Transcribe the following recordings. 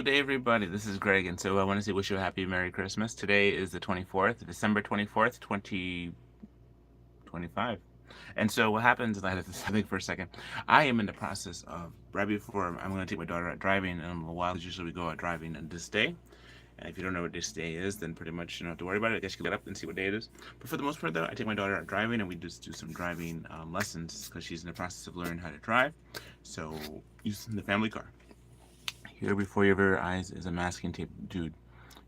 Good day, everybody. This is Greg, and so I want to say wish you a happy Merry Christmas. Today is the 24th, December 24th, 2025. And so what happens is I had to think for a second. I am in the process of, right before I'm going to take my daughter out driving in a little while, usually we go out driving on this day. And if you don't know what this day is, then pretty much you don't have to worry about it. I guess you can look it up and see what day it is. But for the most part, though, I take my daughter out driving and we just do some driving lessons because she's in the process of learning how to drive. So using the family car. Here before your very eyes is a masking tape dude.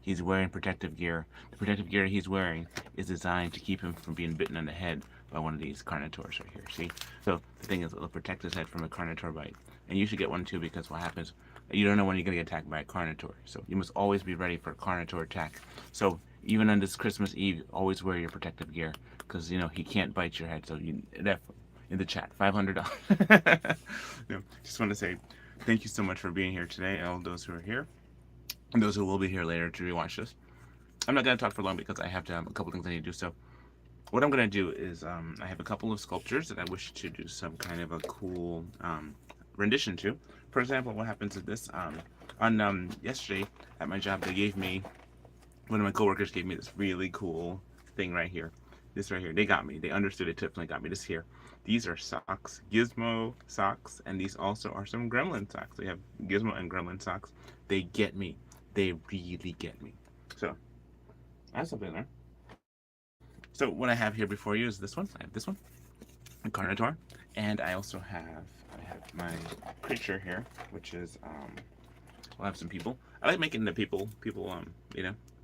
He's wearing protective gear. The protective gear he's wearing is designed to keep him from being bitten on the head by one of these carnivores right here. See? So the thing is, it'll protect his head from a carnivore bite. And you should get one too because what happens, you don't know when you're going to get attacked by a carnivore. So you must always be ready for a carnivore attack. So even on this Christmas Eve, always wear your protective gear because, he can't bite your head. So you, in the chat, $500. Just want to say thank you so much for being here today, all those who are here, and those who will be here later to rewatch this. I'm not going to talk for long because I have to have a couple things I need to do. So what I'm going to do is I have a couple of sculptures that I wish to do some kind of a cool rendition to. For example, what happens is this. On yesterday at my job, they gave me, one of my coworkers gave me this really cool thing right here. This right here. They got me. They understood it tips and they got me this here. These are socks, Gizmo socks, and these also are some Gremlin socks. They have Gizmo and Gremlin socks. They get me. They really get me. So I have something there. So what I have here before you is this one. I have this one, a Carnotaur, and I also have my creature here, which is we'll have some people. I like making the people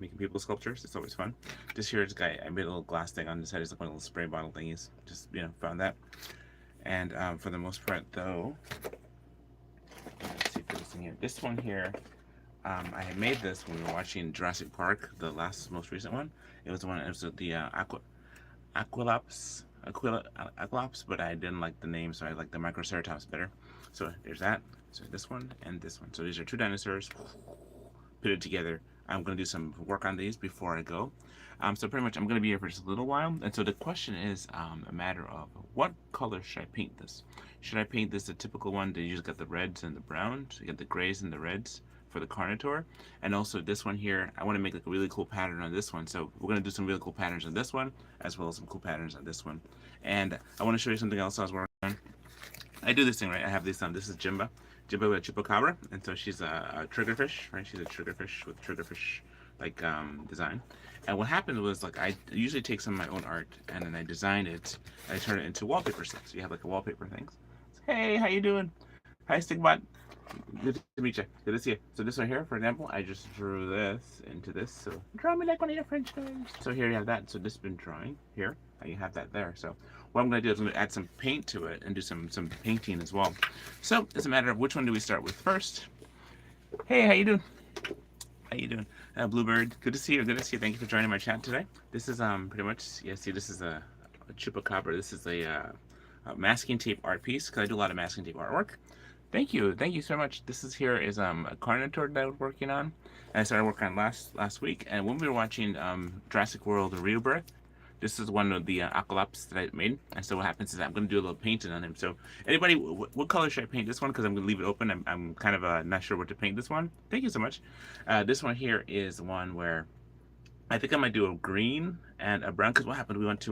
making people sculptures. It's always fun. This here is guy, I made a little glass thing on his head. It's like one of those spray bottle thingies. Just found that. And for the most part, though, let's see if this thing here. This one here, I had made this when we were watching Jurassic Park, the most recent one. It was the one. It was the Aqualops, but I didn't like the name, so I like the Microceratops better. So there's that. So this one and this one. So these are two dinosaurs. Put it together. I'm going to do some work on these before I go. So pretty much I'm going to be here for just a little while. And so the question is a matter of what color should I paint this? Should I paint this a typical one that you just got the reds and the browns? You got the grays and the reds for the Carnotaur. And also this one here, I want to make like a really cool pattern on this one. So we're going to do some really cool patterns on this one, as well as some cool patterns on this one. And I want to show you something else I was working on. I do this thing, right? I have this, this is Jimba with Chupacabra, and so she's a triggerfish, right? She's a triggerfish with triggerfish like design. And what happened was like I usually take some of my own art and then I design it and I turn it into wallpaper sets. So you have like a wallpaper thing. Hey, how you doing? Hi, Stickbot. Good to meet you. Good to see you. So this one here, for example, I just drew this into this. So draw me like one of your French guys. So here you have that. So this has been drawing here. You have that there. So what I'm going to do is I'm going to add some paint to it and do some painting as well. So it's a matter of which one do we start with first. Hey, how you doing? How you doing? Bluebird, good to see you. Good to see you. Thank you for joining my chat today. This is pretty much, yeah, see, this is a chupacabra. This is a masking tape art piece because I do a lot of masking tape artwork. Thank you so much. This is here is a Carnotaur that I was working on, and I started working on last week. And when we were watching Jurassic World: Rebirth, this is one of the Aqualops that I made. And so what happens is I'm going to do a little painting on him. So anybody, what color should I paint this one? Because I'm going to leave it open. I'm kind of not sure what to paint this one. Thank you so much. This one here is one where I think I might do a green and a brown. Because what happened, we went to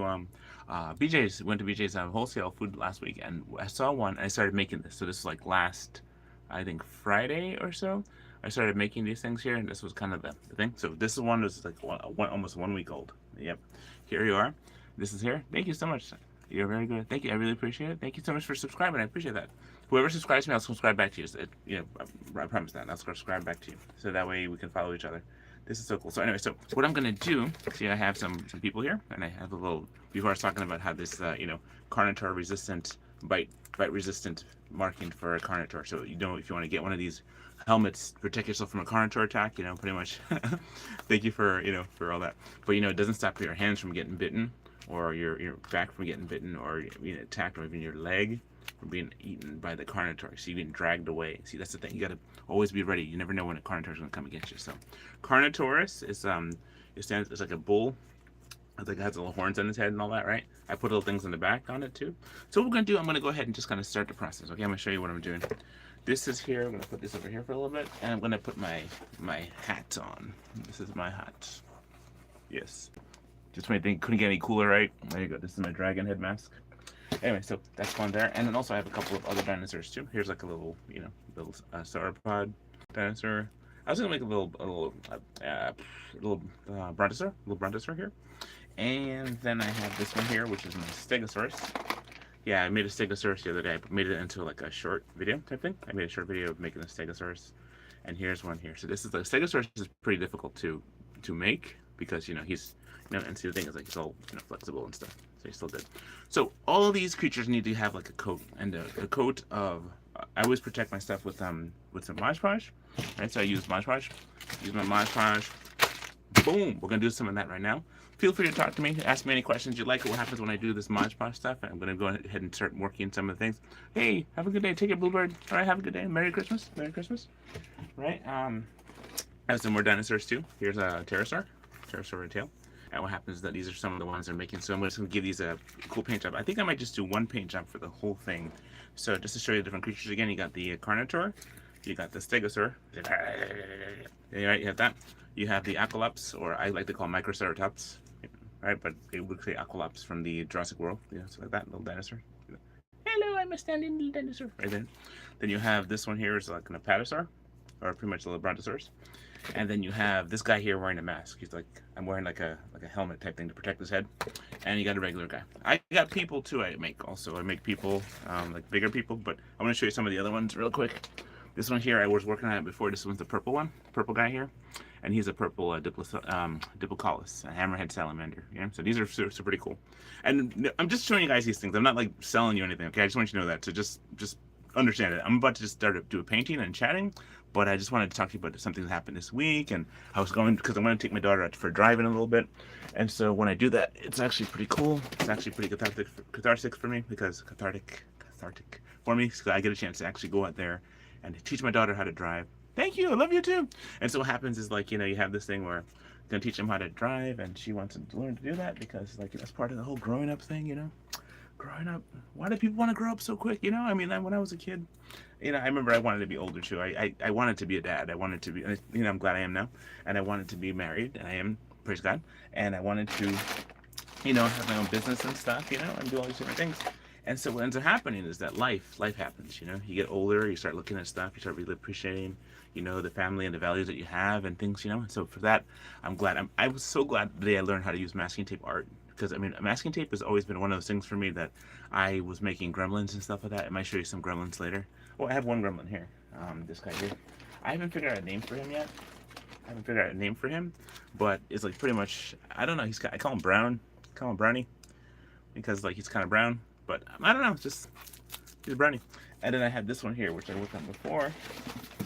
BJ's wholesale food last week, and I saw one and I started making this. So this is like last, I think Friday or so. I started making these things here, and this was kind of the thing. So this is one that's like almost 1 week old. Yep, here you are. This is here. Thank you so much. You're very good. Thank you. I really appreciate it. Thank you so much for subscribing. I appreciate that. Whoever subscribes to me, I'll subscribe back to you. So I promise that. I'll subscribe back to you. So that way we can follow each other. This is so cool. So anyway, so what I'm gonna do, see, I have some people here, and I have a little. Before I was talking about how this, Carnotaur resistant, bite resistant marking for a Carnotaur. So if you want to get one of these helmets, protect yourself from a Carnotaur attack, pretty much. Thank you for for all that. But it doesn't stop your hands from getting bitten, or your back from getting bitten, or being attacked, or even your leg from being eaten by the Carnotaur. So you're being dragged away. See, that's the thing. You gotta always be ready. You never know when a Carnotaur is gonna come against you. So Carnotaurus is it's like a bull. It has little horns on his head and all that, right? I put little things in the back on it too. So what we're gonna do, I'm gonna go ahead and just kind of start the process. Okay, I'm gonna show you what I'm doing. This is here. I'm gonna put this over here for a little bit, and I'm gonna put my hat on. This is my hat. Yes. Just when I think couldn't get any cooler, right? There you go. This is my dragon head mask. Anyway, so that's fun there. And then also I have a couple of other dinosaurs too. Here's like a little, little sauropod dinosaur. I was gonna make a little brontosaur here. And then I have this one here, which is my stegosaurus. Yeah, I made a stegosaurus the other day. I made it into like a short video type thing. I made a short video of making a stegosaurus. And here's one here. So this is the stegosaurus is pretty difficult to make because he's and see the thing is like he's all flexible and stuff. So he's still good. So all of these creatures need to have like a coat, and a coat of I always protect my stuff with some Mod Podge. Right? So I use Mod Podge. Use my Mod Podge. Boom! We're gonna do some of that right now. Feel free to talk to me, ask me any questions you like, or what happens when I do this Mod Podge stuff. I'm going to go ahead and start working some of the things. Hey, have a good day. Take care, Bluebird. All right, have a good day. Merry Christmas. Merry Christmas. Right? I have some more dinosaurs, too. Here's a pterosaur red tail. And what happens is that these are some of the ones they're making. So I'm just going to give these a cool paint job. I think I might just do one paint job for the whole thing. So just to show you the different creatures again, you got the Carnotaur. You got the Stegosaur. Right, you have that. You have the Aqualops, or I like to call Microceratops. Right, but it would say Aqualops from the Jurassic World, so like that little dinosaur. Hello, I'm a standing little dinosaur. Right then. Then you have this one here is like an Apatosaur, or pretty much a little Brontosaurus. And then you have this guy here wearing a mask. He's like, I'm wearing like a helmet type thing to protect his head. And you got a regular guy. I got people too. I make people like bigger people, but I want to show you some of the other ones real quick. This one here I was working on it before. This one's the purple guy here. And he's a purple Diplocalus, a hammerhead salamander. Yeah, so these are super pretty cool. And I'm just showing you guys these things. I'm not like selling you anything. Okay, I just want you to know that. So just understand it. I'm about to just start to do a painting and chatting, but I just wanted to talk to you about something that happened this week, and I was going because I'm going to take my daughter out for driving a little bit. And so when I do that, it's actually pretty cool. It's actually pretty cathartic for me because cathartic for me. So I get a chance to actually go out there and teach my daughter how to drive. Thank you, I love you too. And so what happens is like, you have this thing where you're gonna teach them how to drive, and she wants to learn to do that because like that's part of the whole growing up thing, growing up. Why do people want to grow up so quick? I mean, when I was a kid, I remember I wanted to be older too. I wanted to be a dad. I wanted to be, I'm glad I am now. And I wanted to be married, and I am, praise God. And I wanted to, have my own business and stuff, and do all these different things. And so what ends up happening is that life happens, you get older, you start looking at stuff, you start really appreciating, the family and the values that you have and things, And so for that, I'm glad. I was so glad the day I learned how to use masking tape art, because masking tape has always been one of those things for me that I was making gremlins and stuff like that. I might show you some gremlins later. Oh, I have one gremlin here, this guy here. I haven't figured out a name for him yet. But it's like pretty much, I don't know, I call him Brown, Brownie, because like he's kind of brown. But I don't know, he's a brownie. And then I have this one here, which I worked on before,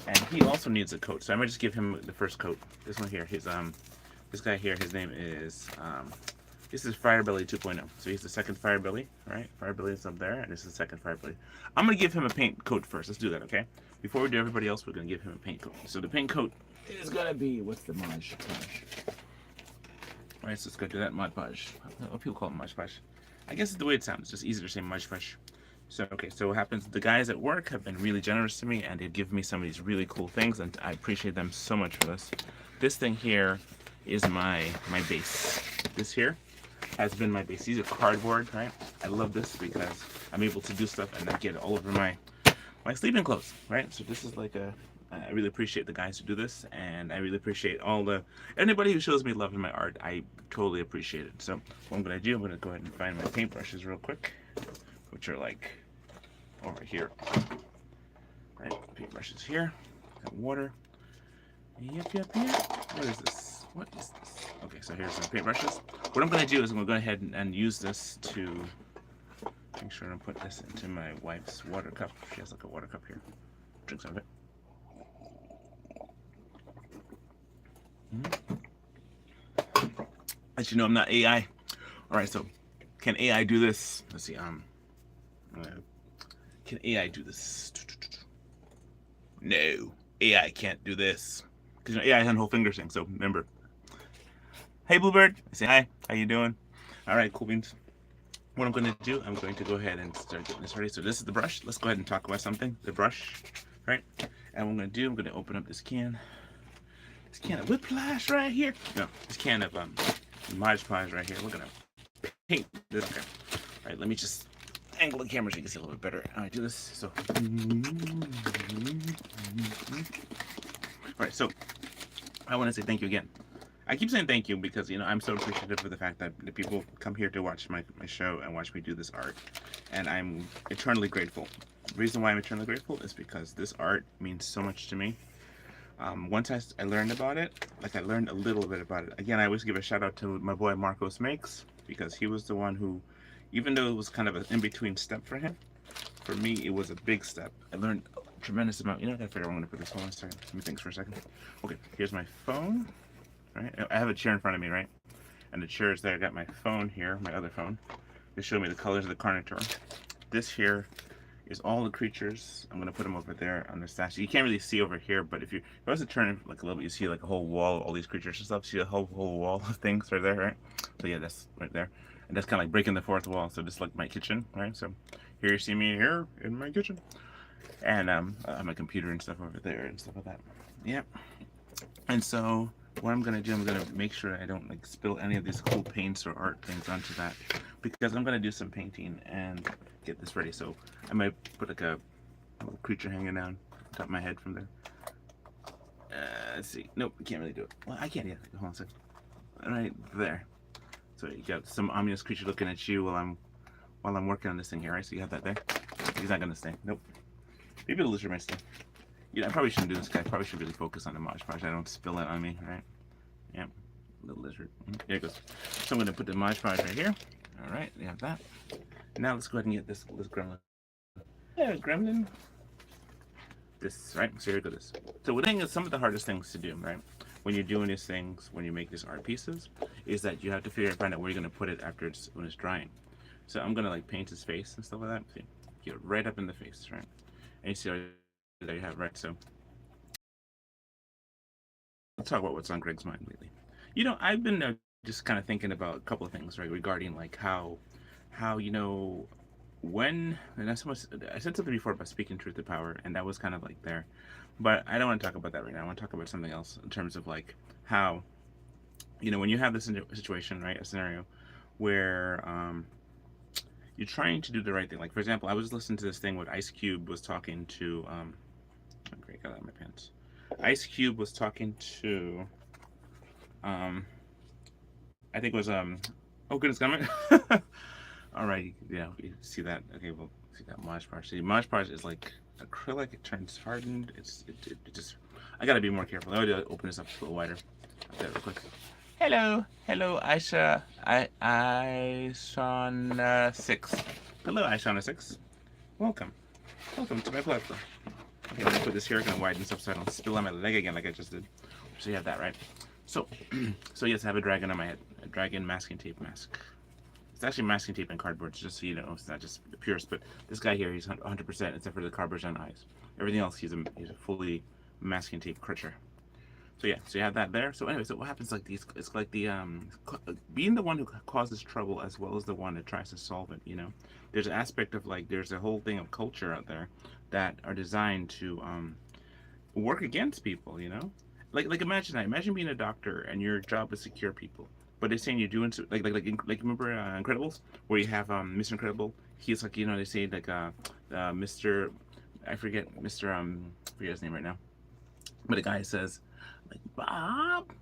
and he also needs a coat. So I might just give him the first coat. This one here, this guy here, his name is, this is Firebelly 2.0. So he's the second Firebelly, right? Firebelly is up there, and this is the second Firebelly. I'm gonna give him a paint coat first. Let's do that, okay? Before we do everybody else, we're gonna give him a paint coat. So the paint coat is gonna be, what's the Mod Podge? All right, so let's go do that Mod Podge. What people call it Mod Podge. I guess it's the way it sounds. It's just easier to say Mod Podge. So, okay, so what happens, the guys at work have been really generous to me, and they've given me some of these really cool things, and I appreciate them so much for this. This thing here is my base. This here has been my base. These are cardboard, right? I love this because I'm able to do stuff and not get it all over my sleeping clothes, right? So this is like I really appreciate the guys who do this, and I really appreciate anybody who shows me love in my art. I totally appreciate it. So what I'm gonna do, I'm gonna go ahead and find my paintbrushes real quick, which are like over here. Right, paintbrushes here. Got water. Yep. What is this? Okay, so here's some paintbrushes. What I'm gonna do is I'm gonna go ahead and use this to make sure I put this into my wife's water cup. She has like a water cup here. Drink some of it. As you know, I'm not AI. All right, so can AI do this? Let's see. Can AI do this? No, AI can't do this because AI has a whole finger thing. So remember, hey Bluebird, say hi. How you doing? All right, cool beans. What I'm going to do, I'm going to go ahead and start getting this ready. So this is the brush. Let's go ahead and talk about something. The brush, right? And what I'm gonna do, I'm gonna open up this can of whiplash right here. No, this can of Mod Podge right here. We're gonna paint this. Okay. All right, let me just angle the camera so you can see a little bit better. All right, do this. So, all right, so I want to say thank you again. I keep saying thank you because, you know, I'm so appreciative of the fact that the people come here to watch my show and watch me do this art. And I'm eternally grateful. The reason why I'm eternally grateful is because this art means so much to me. Once I learned about it, like I learned a little bit about it. Again, I always give a shout out to my boy Marcos Makes, because he was the one who, even though it was kind of an in-between step for him, for me it was a big step. I learned a tremendous amount. You know, I gotta figure out where I'm gonna put this. Hold on a second. Let me think for a second. Okay, here's my phone. Right, I have a chair in front of me, right? And the chair is there. I got my phone here, my other phone, to show me the colors of the Carnotaur. This here is all the creatures. I'm gonna put them over there on the statue. You can't really see over here, but if I was to turn it like a little bit, you see like a whole wall of all these creatures and stuff. See a whole wall of things right there, right? So yeah, that's right there. And that's kind of like breaking the fourth wall. So just like my kitchen, right? So here you see me here in my kitchen. And I have my computer and stuff over there and stuff like that. Yep. And so what I'm gonna do, I'm gonna make sure I don't like spill any of these cool paints or art things onto that, because I'm gonna do some painting and get this ready. So I might put like a little creature hanging down on top of my head from there. Let's see. Nope, I can't really do it. Well, I can't yet. Hold on a second. Right there. So you got some ominous creature looking at you while I'm working on this thing here, right? So you have that there. He's not gonna stay. Nope. Maybe the lizard might stay. Yeah, I probably shouldn't do this, guy. I probably should really focus on the Mod Podge. I don't spill it on me, right? Yep. Little lizard. There it goes. So I'm going to put the Mod Podge right here. All right, we have that. Now let's go ahead and get this gremlin. Yeah, gremlin. This, right? So here goes. So the thing is, some of the hardest things to do, right? When you're doing these things, when you make these art pieces, is that you have to find out where you're going to put it after when it's drying. So I'm going to like paint his face and stuff like that. See, get right up in the face, right? And you see there you have, right? So let's talk about what's on Greg's mind lately. You know, I've been just kind of thinking about a couple of things, right, regarding like how you know, when, and I said something before about speaking truth to power, and that was kind of like there, but I don't want to talk about that right now. I want to talk about something else in terms of like how, you know, when you have this situation, right, a scenario where you're trying to do the right thing. Like for example, I was listening to this thing where Ice Cube was talking to great, got out of my pants. Ice Cube was talking to I think it was oh goodness, comment. All right, yeah, you see that. Okay, we'll see that Mod Podge. See, Mod Podge is like acrylic. It turns hardened. It just. I gotta be more careful. I gotta open this up a little wider. Okay, real quick. Hello, Aisha. Aishana6. Hello, Aishana6. Welcome to my platform. Okay, let me put this here. I'm gonna widen this up so I don't spill on my leg again like I just did. So you have that, right? So, so yes, I have a dragon on my head. A dragon masking tape mask. It's actually masking tape and cardboard, just so you know. It's not just the purest, but this guy here, he's 100%, except for the cardboard on eyes. Everything else, he's a fully masking tape creature. So yeah, so you have that there. So anyway, so what happens like these? It's like the being the one who causes trouble as well as the one that tries to solve it. You know, there's an aspect of like there's a whole thing of culture out there that are designed to work against people. You know, like imagine being a doctor and your job is to cure people, but they're saying you're doing so, like remember Incredibles, where you have Mr. Incredible. He's like, you know, they say like Mr. I forget his name right now, but the guy says like Bob.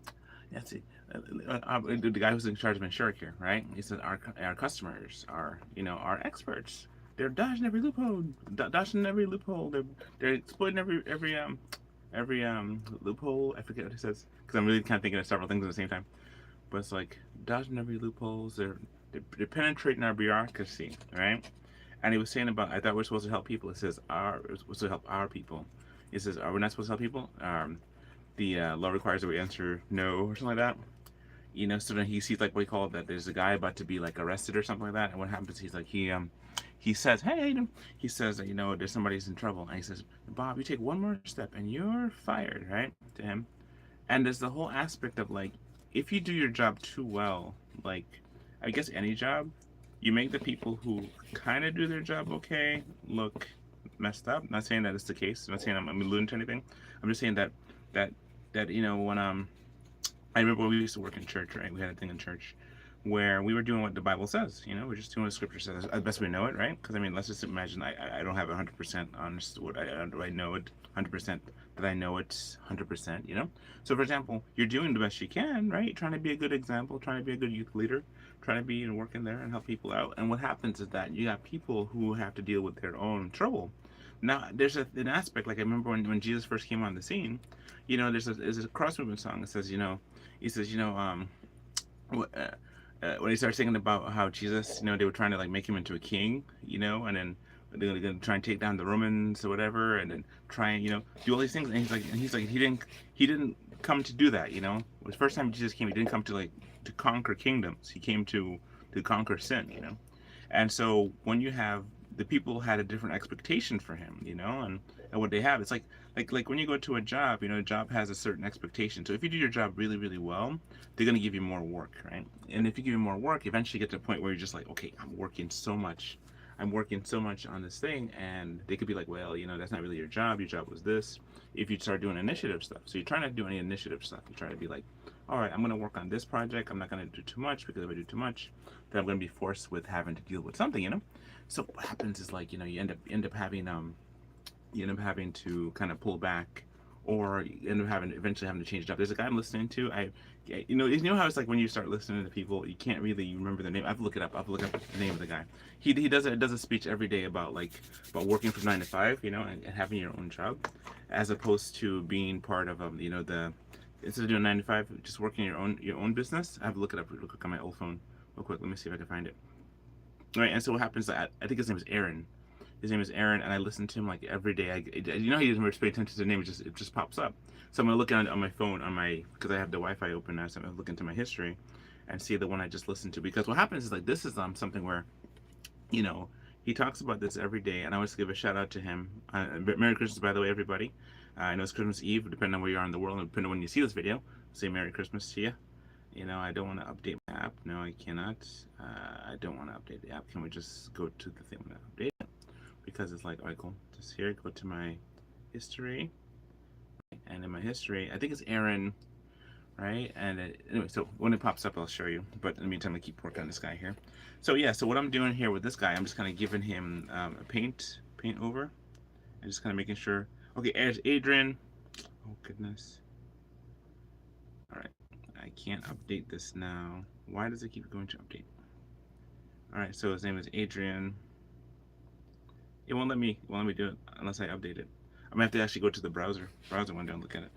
That's it. The guy who's in charge of insurance here, right? He said our customers are, you know, our experts. They're dodging every loophole, They're exploiting every loophole. I forget what he says because I'm really kind of thinking of several things at the same time. But it's like dodging every loopholes. They're penetrating our bureaucracy, right? And he was saying about, I thought we're supposed to help people. It says we're supposed to help our people. It says, are we not supposed to help people? The law requires that we answer no or something like that. You know, so then he sees like what he called that there's a guy about to be like arrested or something like that. And what happens? He's like he says, hey, he says, you know, there's somebody's in trouble. And he says, Bob, you take one more step and you're fired, right? To him. And there's the whole aspect of like, if you do your job too well, like I guess any job, you make the people who kind of do their job okay look messed up. Not saying that it's the case. I'm not saying I'm alluding to anything. I'm just saying that that when I remember when we used to work in church, right? We had a thing in church where we were doing what the Bible says. We're just doing what Scripture says as best we know it, right? Because I mean, let's just imagine I don't have 100% honest. What I know it 100% that I know it's 100%. So for example, you're doing the best you can, right? Trying to be a good example, trying to be a good youth leader, trying to be and work in there and help people out. And what happens is that you got people who have to deal with their own trouble. Now, there's an aspect, like I remember when Jesus first came on the scene, there's a cross movement song that says, he says, when he started singing about how Jesus, they were trying to like make him into a king, and then they're gonna try and take down the Romans or whatever, and then try and do all these things. And he's like he didn't come to do that. The first time Jesus came, he didn't come to to conquer kingdoms. He came to conquer sin. And so when you have the people had a different expectation for him, and what they have, it's like when you go to a job, a job has a certain expectation. So if you do your job really, really well, they're gonna give you more work, right? And if you give you more work, eventually you get to a point where you're just like, okay, I'm working so much on this thing, and they could be like, well, that's not really your job. Your job was this. If you start doing initiative stuff, so you're trying to do any initiative stuff, you try to be like, all right, I'm gonna work on this project. I'm not gonna do too much, because if I do too much, then I'm gonna be forced with having to deal with something. So what happens is like, you end up having to kind of pull back, or you end up eventually having to change it up. There's a guy I'm listening to. How it's like when you start listening to people, you can't really remember the name. I have to look it up. I have to look up the name of the guy. He does a speech every day about working from 9 to 5, and having your own job, as opposed to being part of the instead of doing 9 to 5, just working your own business. I have to look it up real quick on my old phone, real quick. Let me see if I can find it. All right, and so what happens? I think his name is Aaron. His name is Aaron, and I listen to him like every day. He doesn't really pay attention to the name; it just pops up. So I'm gonna look on my phone because I have the Wi-Fi open now. So I'm gonna look into my history and see the one I just listened to. Because what happens is this is something where, he talks about this every day, and I always give a shout out to him. Merry Christmas, by the way, everybody. I know it's Christmas Eve, depending on where you are in the world, and depending on when you see this video. Say Merry Christmas to you. I don't want to update my app. No, I cannot. I don't want to update the app. Can we just go to the thing that update it? Because it's like, all right, cool. Just here, go to my history, and in my history, I think it's Aaron, right? And anyway, so when it pops up, I'll show you. But in the meantime, I keep working on this guy here. So yeah, so what I'm doing here with this guy, I'm just kind of giving him a paint over, and just kind of making sure. Okay, there's Adrian. Oh goodness. All right, I can't update this now. Why does it keep going to update? All right, so his name is Adrian. It won't let me do it unless I update it. I'm gonna have to actually go to the browser window and look at it.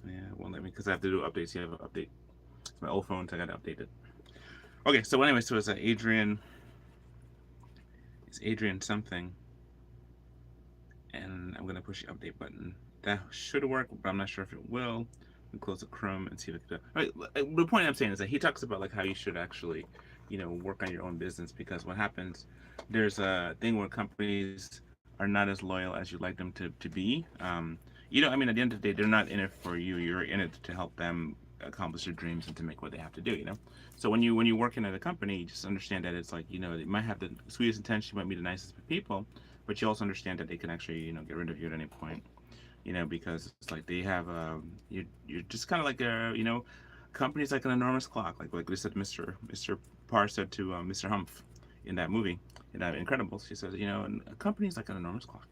Yeah, it won't let me because I have to do updates. You have an update. It's my old phone, so I gotta update it. Okay, so anyway, so it's Adrian. It's Adrian something, and I'm gonna push the update button. That should work, but I'm not sure if it will. Let me close the Chrome and see if it can. All right, the point I'm saying is that he talks about how you should actually, work on your own business, because what happens, there's a thing where companies are not as loyal as you'd like them to be. I mean, at the end of the day, they're not in it for you. You're in it to help them accomplish their dreams and to make what they have to do. So when you're working at a company, you just understand that it's like, they might have the sweetest intention, you might be the nicest people, but you also understand that they can actually, get rid of you at any point. Because it's like they have you're just kind of like a company's like an enormous clock, like we said, Mr. Parr said to Mr. Humph in that movie, in Incredibles. He says, a company's like an enormous clock,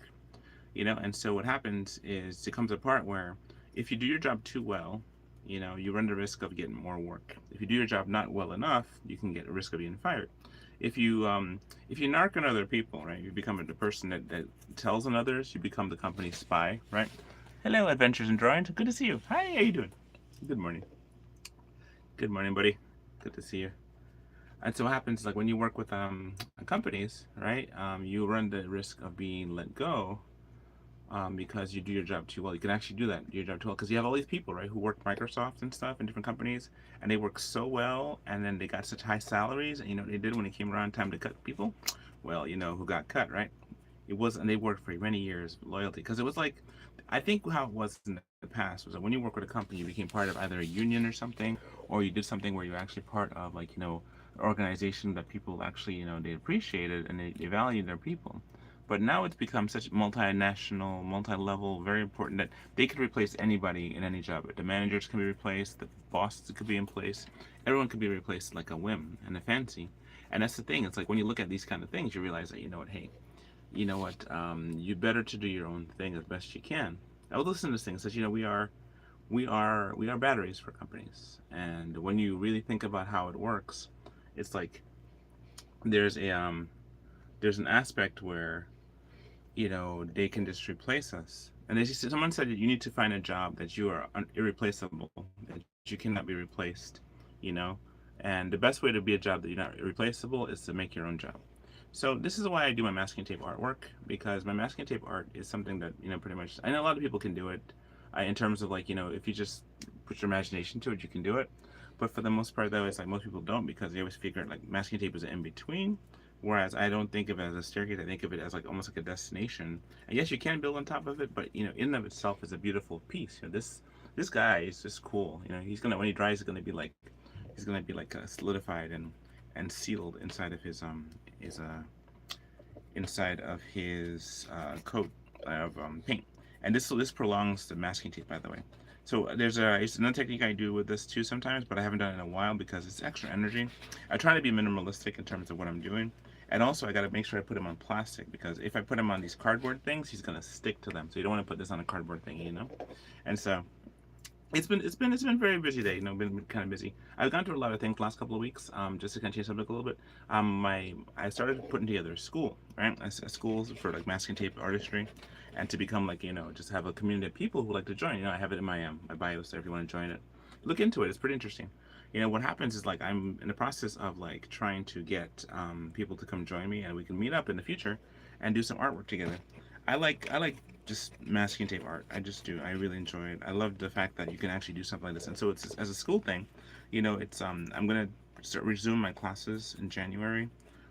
and so what happens is it comes a part where if you do your job too well, you run the risk of getting more work. If you do your job not well enough, you can get a risk of being fired. If you narc on other people, right, you become the person that tells on others. You become the company's spy, right? Hello, Adventures in Drawing. Good to see you. Hi, how you doing? Good morning. Good morning, buddy. Good to see you. And so what happens, like when you work with companies, right, you run the risk of being let go because you do your job too well. You can actually do that, do your job too well, because you have all these people, right, who work Microsoft and stuff in different companies, and they work so well, and then they got such high salaries, and they did when it came around time to cut people. Well, who got cut, right? It was, and they worked for many years, loyalty, because it was like, I think how it was in the past was that when you work with a company, you became part of either a union or something, or you did something where you're actually part of organization that people actually, they appreciated and they value their people. But now it's become such multinational, multi-level, very important that they could replace anybody in any job. The managers can be replaced, the bosses could be in place, everyone could be replaced like a whim and a fancy. And that's the thing. It's like when you look at these kind of things, you realize that, hey, you better to do your own thing as best you can. I was listening to this thing. It says, we are batteries for companies, and when you really think about how it works, it's like there's a there's an aspect where they can just replace us. And as you said, someone said that you need to find a job that you are irreplaceable, that you cannot be replaced, you know. And the best way to be a job that you're not replaceable is to make your own job. So this is why I do my masking tape artwork, because my masking tape art is something that pretty much I know a lot of people can do it. In terms of like if you just put your imagination to it, you can do it. But for the most part, though, it's like most people don't, because they always figure like masking tape is an in between. Whereas I don't think of it as a staircase. I think of it as like almost like a destination. And yes, you can build on top of it, but in and of itself is a beautiful piece. This guy is just cool. He's gonna, when he dries, he's gonna be like solidified and sealed his inside of his coat of paint. And this prolongs the masking tape, by the way. So it's another technique I do with this too sometimes, but I haven't done it in a while because it's extra energy. I try to be minimalistic in terms of what I'm doing. And also I got to make sure I put him on plastic, because if I put him on these cardboard things, he's going to stick to them. So you don't want to put this on a cardboard thing. And so it's been very busy day. Been kind of busy. I've gone through a lot of things last couple of weeks. Just to kind of change subject a little bit. I started putting together a school, right? A school for like masking tape artistry, and to become like just have a community of people who like to join. I have it in my bio, so if you want to join it, look into it. It's pretty interesting. What happens is like I'm in the process of like trying to get people to come join me, and we can meet up in the future and do some artwork together. I like just masking tape art. I just do. I really enjoy it. I love the fact that you can actually do something like this. And so it's as a school thing, it's I'm gonna resume my classes in January,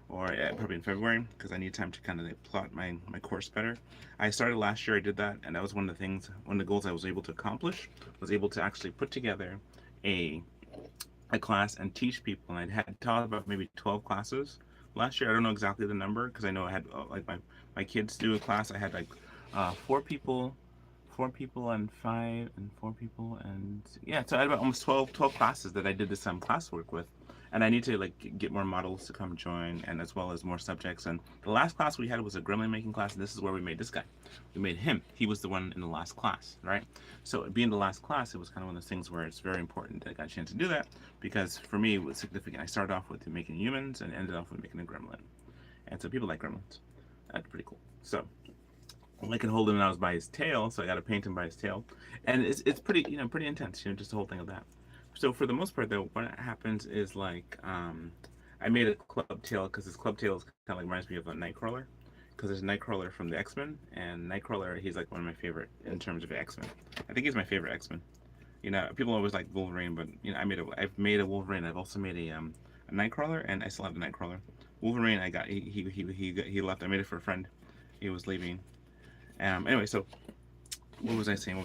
or probably in February, because I need time to kind of like plot my course better. I started last year. I did that, and that was one of the things, one of the goals I was able to accomplish, was able to actually put together a class and teach people. And I had taught about maybe 12 classes last year. I don't know exactly the number, because I know I had like my kids do a class. I had like four people and four people, and yeah, so I had about almost 12 classes that I did this classwork with. And I need to like get more models to come join, and as well as more subjects. And the last class we had was a gremlin making class, and this is where we made this guy. We made him. He was the one in the last class, right? So being the last class, it was kind of one of those things where it's very important that I got a chance to do that, because for me it was significant. I started off with making humans and ended off with making a gremlin. And so people like gremlins. That's pretty cool. So I can hold him now by his tail, so I got to paint him by his tail, and it's pretty pretty intense, just the whole thing of that. So for the most part, though, what happens is like I made a club tail, because this club tail is kind of like reminds me of a Nightcrawler, because there's Nightcrawler from the X-Men, and Nightcrawler, he's like one of my favorite in terms of X-Men. I think he's my favorite X-Men. People always like Wolverine, but I've made a Wolverine. I've also made a Nightcrawler, and I still have the Nightcrawler. Wolverine, I got he left. I made it for a friend. He was leaving. Anyway, so what was I saying?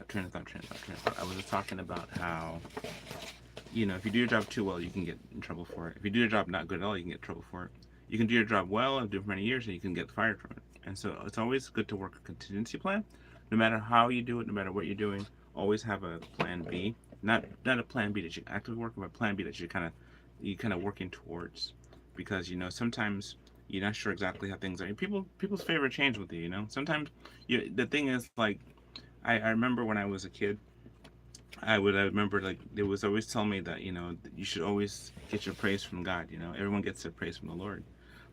Train of thought. I was just talking about how, if you do your job too well, you can get in trouble for it. If you do your job not good at all, you can get in trouble for it. You can do your job well and do it for many years, and you can get fired from it. And so it's always good to work a contingency plan. No matter how you do it, no matter what you're doing, always have a plan B. Not a plan B that you actively work, but a plan B that you kind of working towards. Because sometimes you're not sure exactly how things are. People's favorite change with you. Sometimes the thing is like, I remember when I was a kid, I remember like they was always telling me that you should always get your praise from God. Everyone gets their praise from the Lord,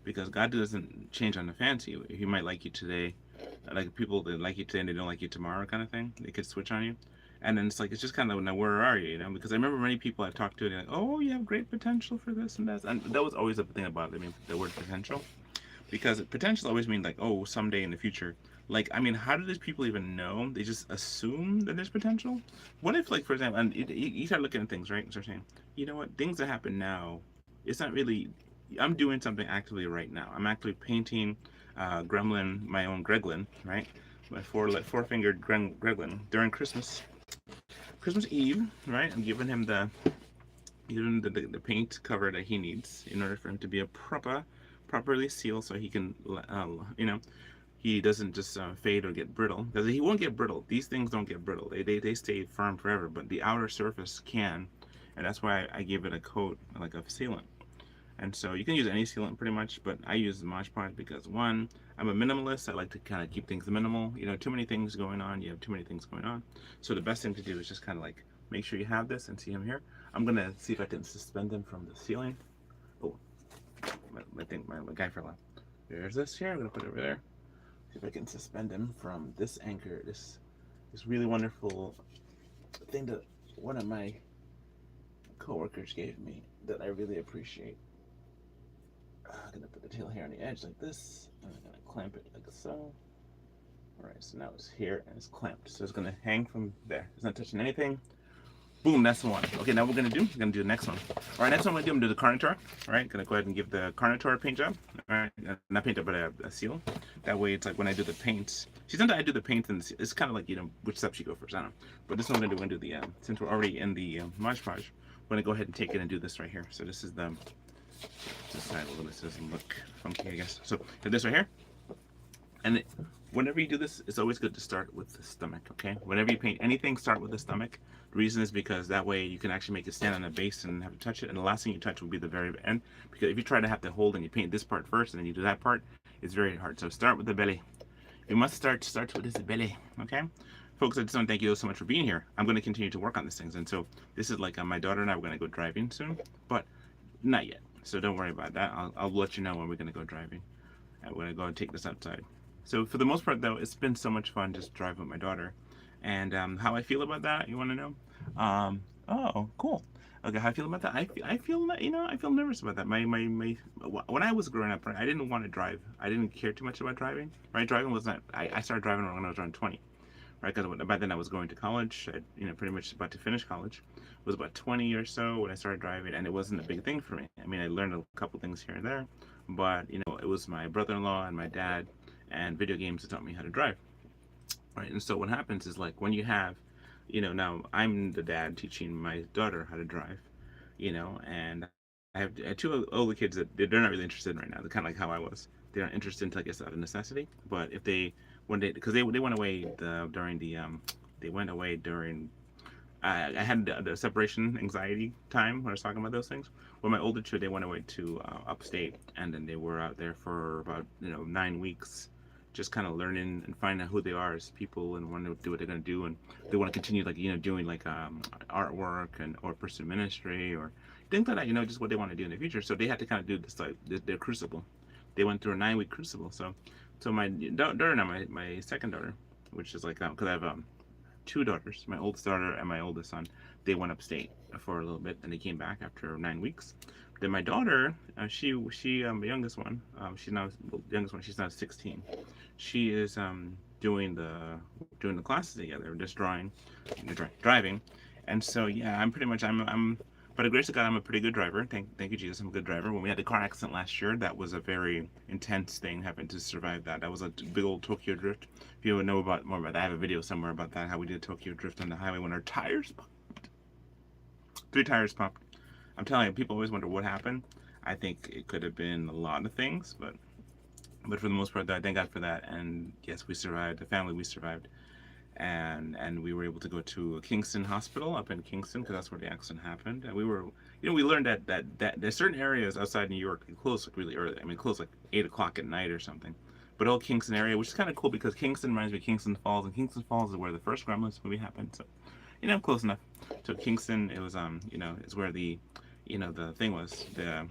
because God doesn't change on the fancy. He might like you today, like people that like you today and they don't like you tomorrow, kind of thing. They could switch on you, and then it's like it's just kind of, now where are you? Because I remember many people I talked to, they're like, oh, you have great potential for this and that, and that was always the thing about it. I mean, the word potential, because potential always means like, oh, someday in the future. Like, I mean, how do these people even know? They just assume that there's potential. What if, like, for example, and you start looking at things, right? And start saying, you know what, things that happen now, it's not really, I'm doing something actively right now. I'm actually painting Gremlin, my own Greglin, right? My four-fingered Greglin during Christmas Eve, right? I'm giving him the Even the paint cover that he needs in order for him to be a properly sealed, so he can, he doesn't just fade or get brittle, because he won't get brittle. These things don't get brittle. They stay firm forever, but the outer surface can, and that's why I give it a coat like a sealant. And so you can use any sealant pretty much, but I use the Mod Podge because, one, I'm a minimalist. I like to kind of keep things minimal. Too many things going on. You have too many things going on. So the best thing to do is just kind of like make sure you have this and see him here. I'm gonna see if I can suspend him from the ceiling. Oh, my guy fell off. There's this here. I'm gonna put it over there. See if I can suspend him from this anchor. This really wonderful thing that one of my coworkers gave me that I really appreciate. I'm gonna put the tail here on the edge like this, and I'm gonna clamp it like so. Alright, so now it's here and it's clamped. So it's gonna hang from there. It's not touching anything. Boom, that's the one. Okay, now what we're gonna do the next one. Alright, next one we're gonna do the Carnotaur. Alright, gonna go ahead and give the Carnotaur paint job. Alright, not paint job, but a seal. That way it's like when I do the paint. See, sometimes I do the paint and it's kind of like, which steps you go first, I don't know. But this one we're gonna do the, since we're already in the Mod Podge, we're gonna go ahead and take it and do this right here. So this is the, this side a little bit, so it doesn't look funky, I guess. So this right here. And whenever you do this, it's always good to start with the stomach, okay? Whenever you paint anything, start with the stomach. The reason is because that way you can actually make it stand on a base and have to touch it. And the last thing you touch will be the very end. Because if you try to have to hold and you paint this part first and then you do that part, it's very hard. So start with the belly. You must start with this belly, okay? Folks, I just want to thank you so much for being here. I'm going to continue to work on these things. And so this is like my daughter and I, we're going to go driving soon, but not yet. So don't worry about that. I'll let you know when we're going to go driving. And we're going to go and take this outside. So for the most part, though, it's been so much fun just driving with my daughter. And how I feel about that, you want to know? Oh, cool. Okay, how I feel about that? I feel I feel nervous about that. When I was growing up, right, I didn't want to drive. I didn't care too much about driving. Right, driving was not. I started driving when I was around 20. Right, because by then I was going to college. I, pretty much about to finish college. It was about 20 or so when I started driving, and it wasn't a big thing for me. I mean, I learned a couple things here and there, but it was my brother-in-law and my dad and video games that taught me how to drive. Right, and so what happens is, like, when you have, now I'm the dad teaching my daughter how to drive, and I have two older kids that they're not really interested in right now. They're kind of like how I was. They're not interested until I guess out of necessity. But if they because they went away during the they went away during I had the separation anxiety time when I was talking about those things. Well, my older two, they went away to upstate, and then they were out there for about 9 weeks, just kind of learning and finding out who they are as people and want to do what they're going to do, and they want to continue like doing like artwork and or pursue ministry or things like that, just what they want to do in the future. So they had to kind of do this like their crucible. They went through a 9-week crucible. So my daughter now, my second daughter, which is like because I have two daughters, my oldest daughter and my oldest son, they went upstate for a little bit and they came back after 9 weeks. Then my daughter, she the youngest one, she's now the youngest one. She's now 16. She is doing the classes together, just driving, and so yeah, I'm pretty much I'm by the grace of God, I'm a pretty good driver. Thank you, Jesus, I'm a good driver. When we had the car accident last year, that was a very intense thing, having to survive that. That was a big old Tokyo drift. If you would know more about that, I have a video somewhere about that, how we did Tokyo drift on the highway when our tires popped. 3 tires popped. I'm telling you, people always wonder what happened. I think it could have been a lot of things, but for the most part, I thank God for that. And yes, we survived. The family, we survived. And we were able to go to Kingston Hospital up in Kingston because that's where the accident happened. And we were, we learned that there's certain areas outside New York that close like really early. I mean, close like 8 o'clock at night or something. But all Kingston area, which is kind of cool because Kingston reminds me of Kingston Falls, and Kingston Falls is where the first Gremlins movie happened. So, close enough. So Kingston, it was is where the, the thing was, the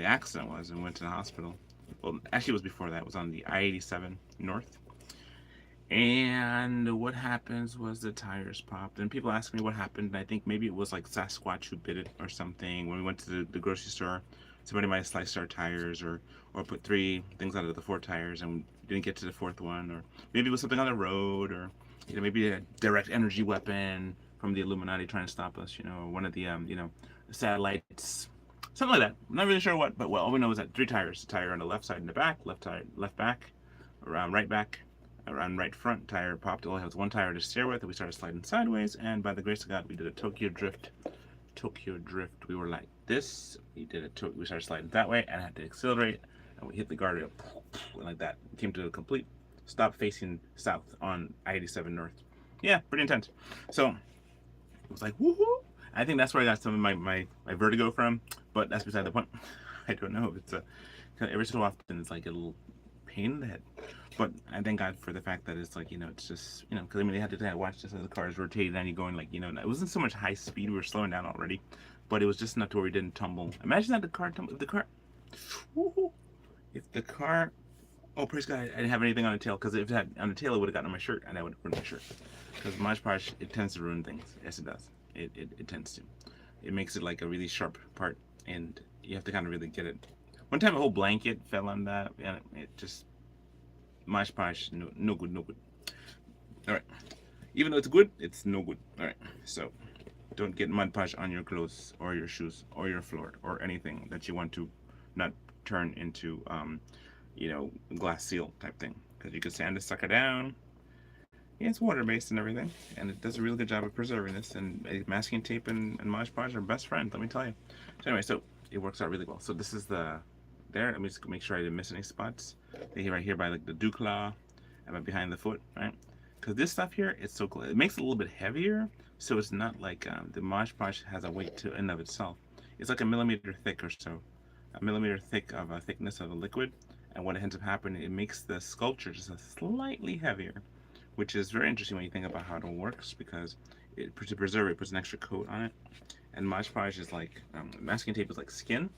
accident was, and went to the hospital. Well, actually, it was before that. It was on the I-87 North. And what happens was the tires popped, and people ask me what happened, and I think maybe it was like Sasquatch who bit it or something. When we went to the grocery store, somebody might have sliced our tires or put 3 things out of the 4 tires and didn't get to the 4th one, or maybe it was something on the road, or maybe a direct energy weapon from the Illuminati trying to stop us, or one of the satellites, something like that. I'm not really sure what, but all we know is that 3 tires: the tire on the left side and the back, left back, around right back, around right front tire popped. It only has 1 tire to steer with, and we started sliding sideways, and by the grace of God, we did a Tokyo drift Tokyo Drift. We were like this. We started sliding that way, and I had to accelerate, and we hit the guardrail like that. Came to a complete stop facing south on I-87 North. Yeah, pretty intense. So it was like woohoo! I think that's where I got some of my vertigo from, but that's beside the point. I don't know. It's a every so often it's like a little pain in the head. But I thank God for the fact that it's like, it's just, because I mean, they had to watch this as the cars rotated and you going like, it wasn't so much high speed. We were slowing down already, but it was just enough to where we didn't tumble. Imagine that if the car, woohoo, if the car, oh, praise God, I didn't have anything on the tail, because if it had on the tail, it would have gotten on my shirt and I would have ruined my shirt. Because Mod Podge, it tends to ruin things. Yes, it does. It tends to. It makes it like a really sharp part, and you have to kind of really get it. One time a whole blanket fell on that, and it just, Mosh Posh, no good, no good. All right. Even though it's good, it's no good. All right. So don't get Mud Posh on your clothes or your shoes or your floor or anything that you want to not turn into, glass seal type thing. Because you can sand the sucker down. Yeah, it's water-based and everything. And it does a really good job of preserving this. And masking tape and Mod Podge are best friends, let me tell you. So anyway, so it works out really well. So this is there. Let me just make sure I didn't miss any spots. Right here by like the dew claw and behind the foot, right? Because this stuff here, it's so cool. It makes it a little bit heavier, so it's not like the Mod Podge has a weight to in of itself. It's like a millimeter thick or so, a millimeter thick of a thickness of a liquid. And what ends up happening, it makes the sculpture just slightly heavier, which is very interesting when you think about how it all works, because to preserve it puts an extra coat on it. And Mod Podge is like masking tape is like skin.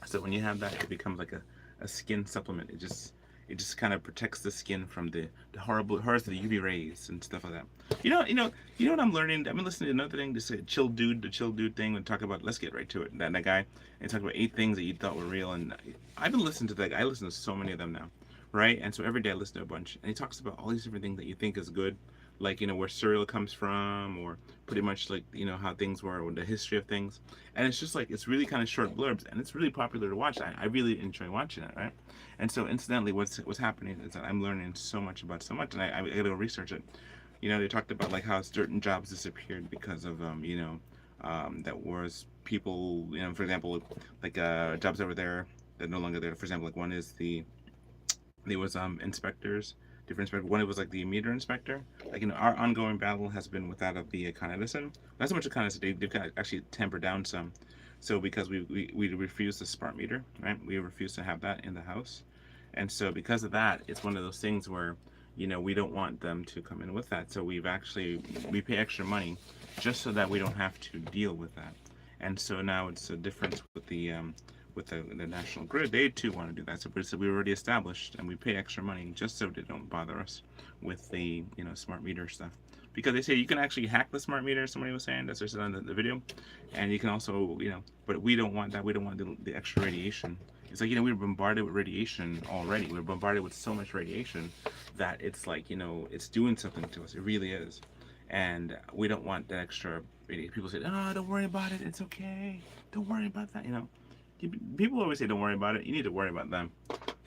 So when you have that, it becomes like a skin supplement. It just kind of protects the skin from the horrible horrors of the UV rays and stuff like that. You know what I'm learning? I've been listening to another thing, the chill dude thing, and talk about, let's get right to it. That guy, and talk about 8 things that you thought were real, and I've been listening to that guy. I listen to so many of them now, right? And so every day I listen to a bunch, and he talks about all these different things that you think is good, like where cereal comes from, or pretty much like how things were, or the history of things. And it's just like, it's really kind of short blurbs, and it's really popular to watch. I really enjoy watching it, right? And so incidentally, what's happening is that I'm learning so much about so much, and I gotta go research it. They talked about like how certain jobs disappeared because of that was people, for example, like jobs that were there that are no longer there. For example, like one is there was inspectors, different inspectors. One, it was like the meter inspector. Like our ongoing battle has been with that of the Con Edison. Not so much of Con Edison, they've actually tempered down some. So because we refuse the smart meter, right? We refuse to have that in the house. And so because of that, it's one of those things where we don't want them to come in with that. So we pay extra money just so that we don't have to deal with that. And so now it's a difference with the National Grid. They too want to do that. So we already established, and we pay extra money just so they don't bother us with the smart meter stuff. Because they say you can actually hack the smart meter, somebody was saying, that's what I said on the video. And you can also, but we don't want that. We don't want the extra radiation. It's like, we were bombarded with radiation already. We're bombarded with so much radiation that it's like, it's doing something to us. It really is. And we don't want that extra radiation. People say, oh, don't worry about it. It's okay. Don't worry about that. People always say, don't worry about it. You need to worry about them.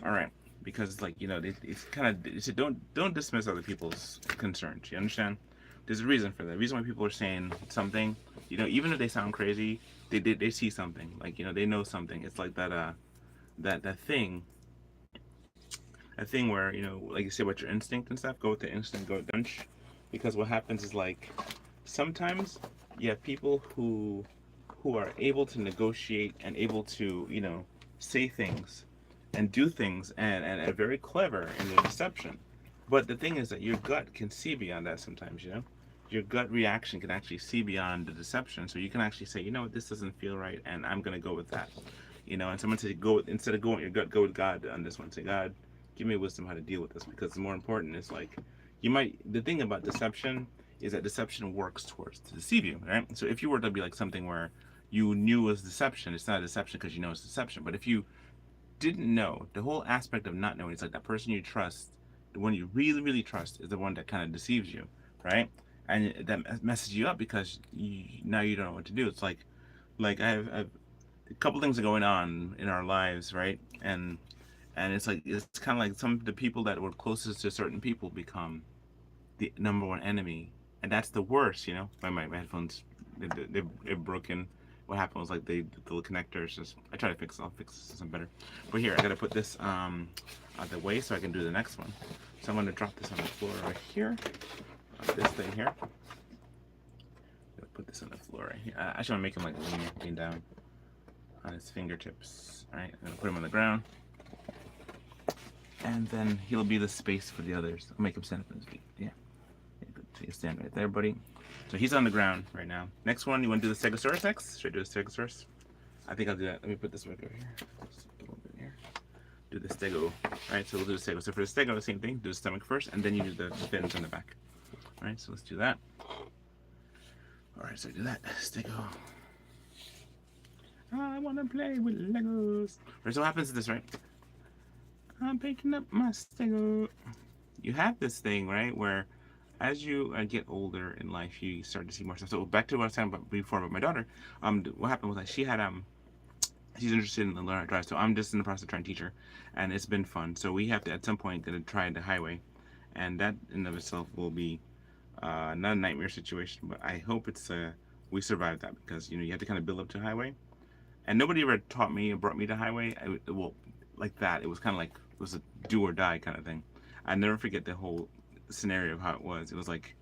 All right. Because it's like, it's kind of, don't dismiss other people's concerns. You understand? There's a reason for that. The reason why people are saying something, even if they sound crazy, they see something. Like, they know something. It's like that thing where, like you say about your instinct and stuff, go with the instinct, go with dunch. Because what happens is, like, sometimes you have people who are able to negotiate and able to, say things and do things and are very clever in their deception. But the thing is that your gut can see beyond that sometimes, Your gut reaction can actually see beyond the deception. So you can actually say, this doesn't feel right, and I'm going to go with that. And someone said, instead of going with your gut, go with God on this one. Say, God, give me wisdom how to deal with this. Because the more important is, like, the thing about deception is that deception works towards to deceive you, right? So if you were to be like something where you knew it was deception, it's not a deception because it's deception. But if you didn't know, the whole aspect of not knowing, it's like that person you trust, the one you really, really trust, is the one that kind of deceives you, right? And that messes you up because now you don't know what to do. It's like I have a couple things are going on in our lives, right? And it's like, it's kind of like some of the people that were closest to certain people become the number one enemy, and that's the worst. My headphones they're broken. What happened was like the little connectors just, I try to fix, I'll fix some better. But here I gotta put this out the way so I can do the next one. So I'm gonna drop this on the floor right here. This thing here. Put this on the floor right here. Actually, I'm making like lean down on his fingertips. All right, I'm gonna put him on the ground, and then he'll be the space for the others. I'll make him stand up on his feet. Yeah, so you stand right there, buddy. So he's on the ground right now. Next one, you want to do the Stegosaurus next? Should I do the Stegosaurus? I think I'll do that. Let me put this right over here. Just a little bit here. Do the Stego. All right, so we'll do the Stego. So for the Stego, same thing. Do the stomach first, and then you do the fins on the back. All right, so let's do that. All right, so do that. Stego. I want to play with Legos. All right, so what happens to this, right? I'm picking up my Stego. You have this thing, right, where as you get older in life, you start to see more stuff. So back to what I was talking about before about my daughter. What happened was like she had she's interested in learning how to drive, so I'm just in the process of trying to teach her, and it's been fun. So we have to at some point gonna try the highway, and that in of itself will be not a nightmare situation, but I hope it's we survive that, because you have to kind of build up to highway, and nobody ever taught me or brought me to highway. Well, like that, it was kind of like it was a do or die kind of thing. I never forget the whole scenario of how it was. It was like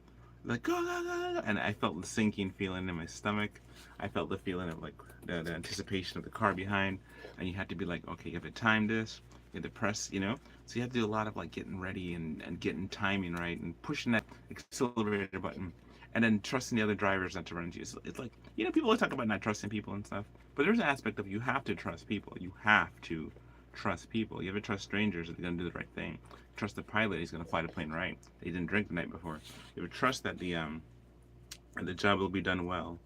go, go, go, go, and I felt the sinking feeling in my stomach. I felt the feeling of like the anticipation of the car behind, and you had to be like, okay, you have to time this, you have to press, so you have to do a lot of like getting ready and getting timing right and pushing that accelerator button, and then trusting the other drivers not to run into you. So it's like, people always talk about not trusting people and stuff, but there's an aspect of you have to trust people. You have to trust people. You have to trust strangers that they're going to do the right thing. Trust the pilot, he's going to fly the plane right. He didn't drink the night before. You have to trust that the job will be done well.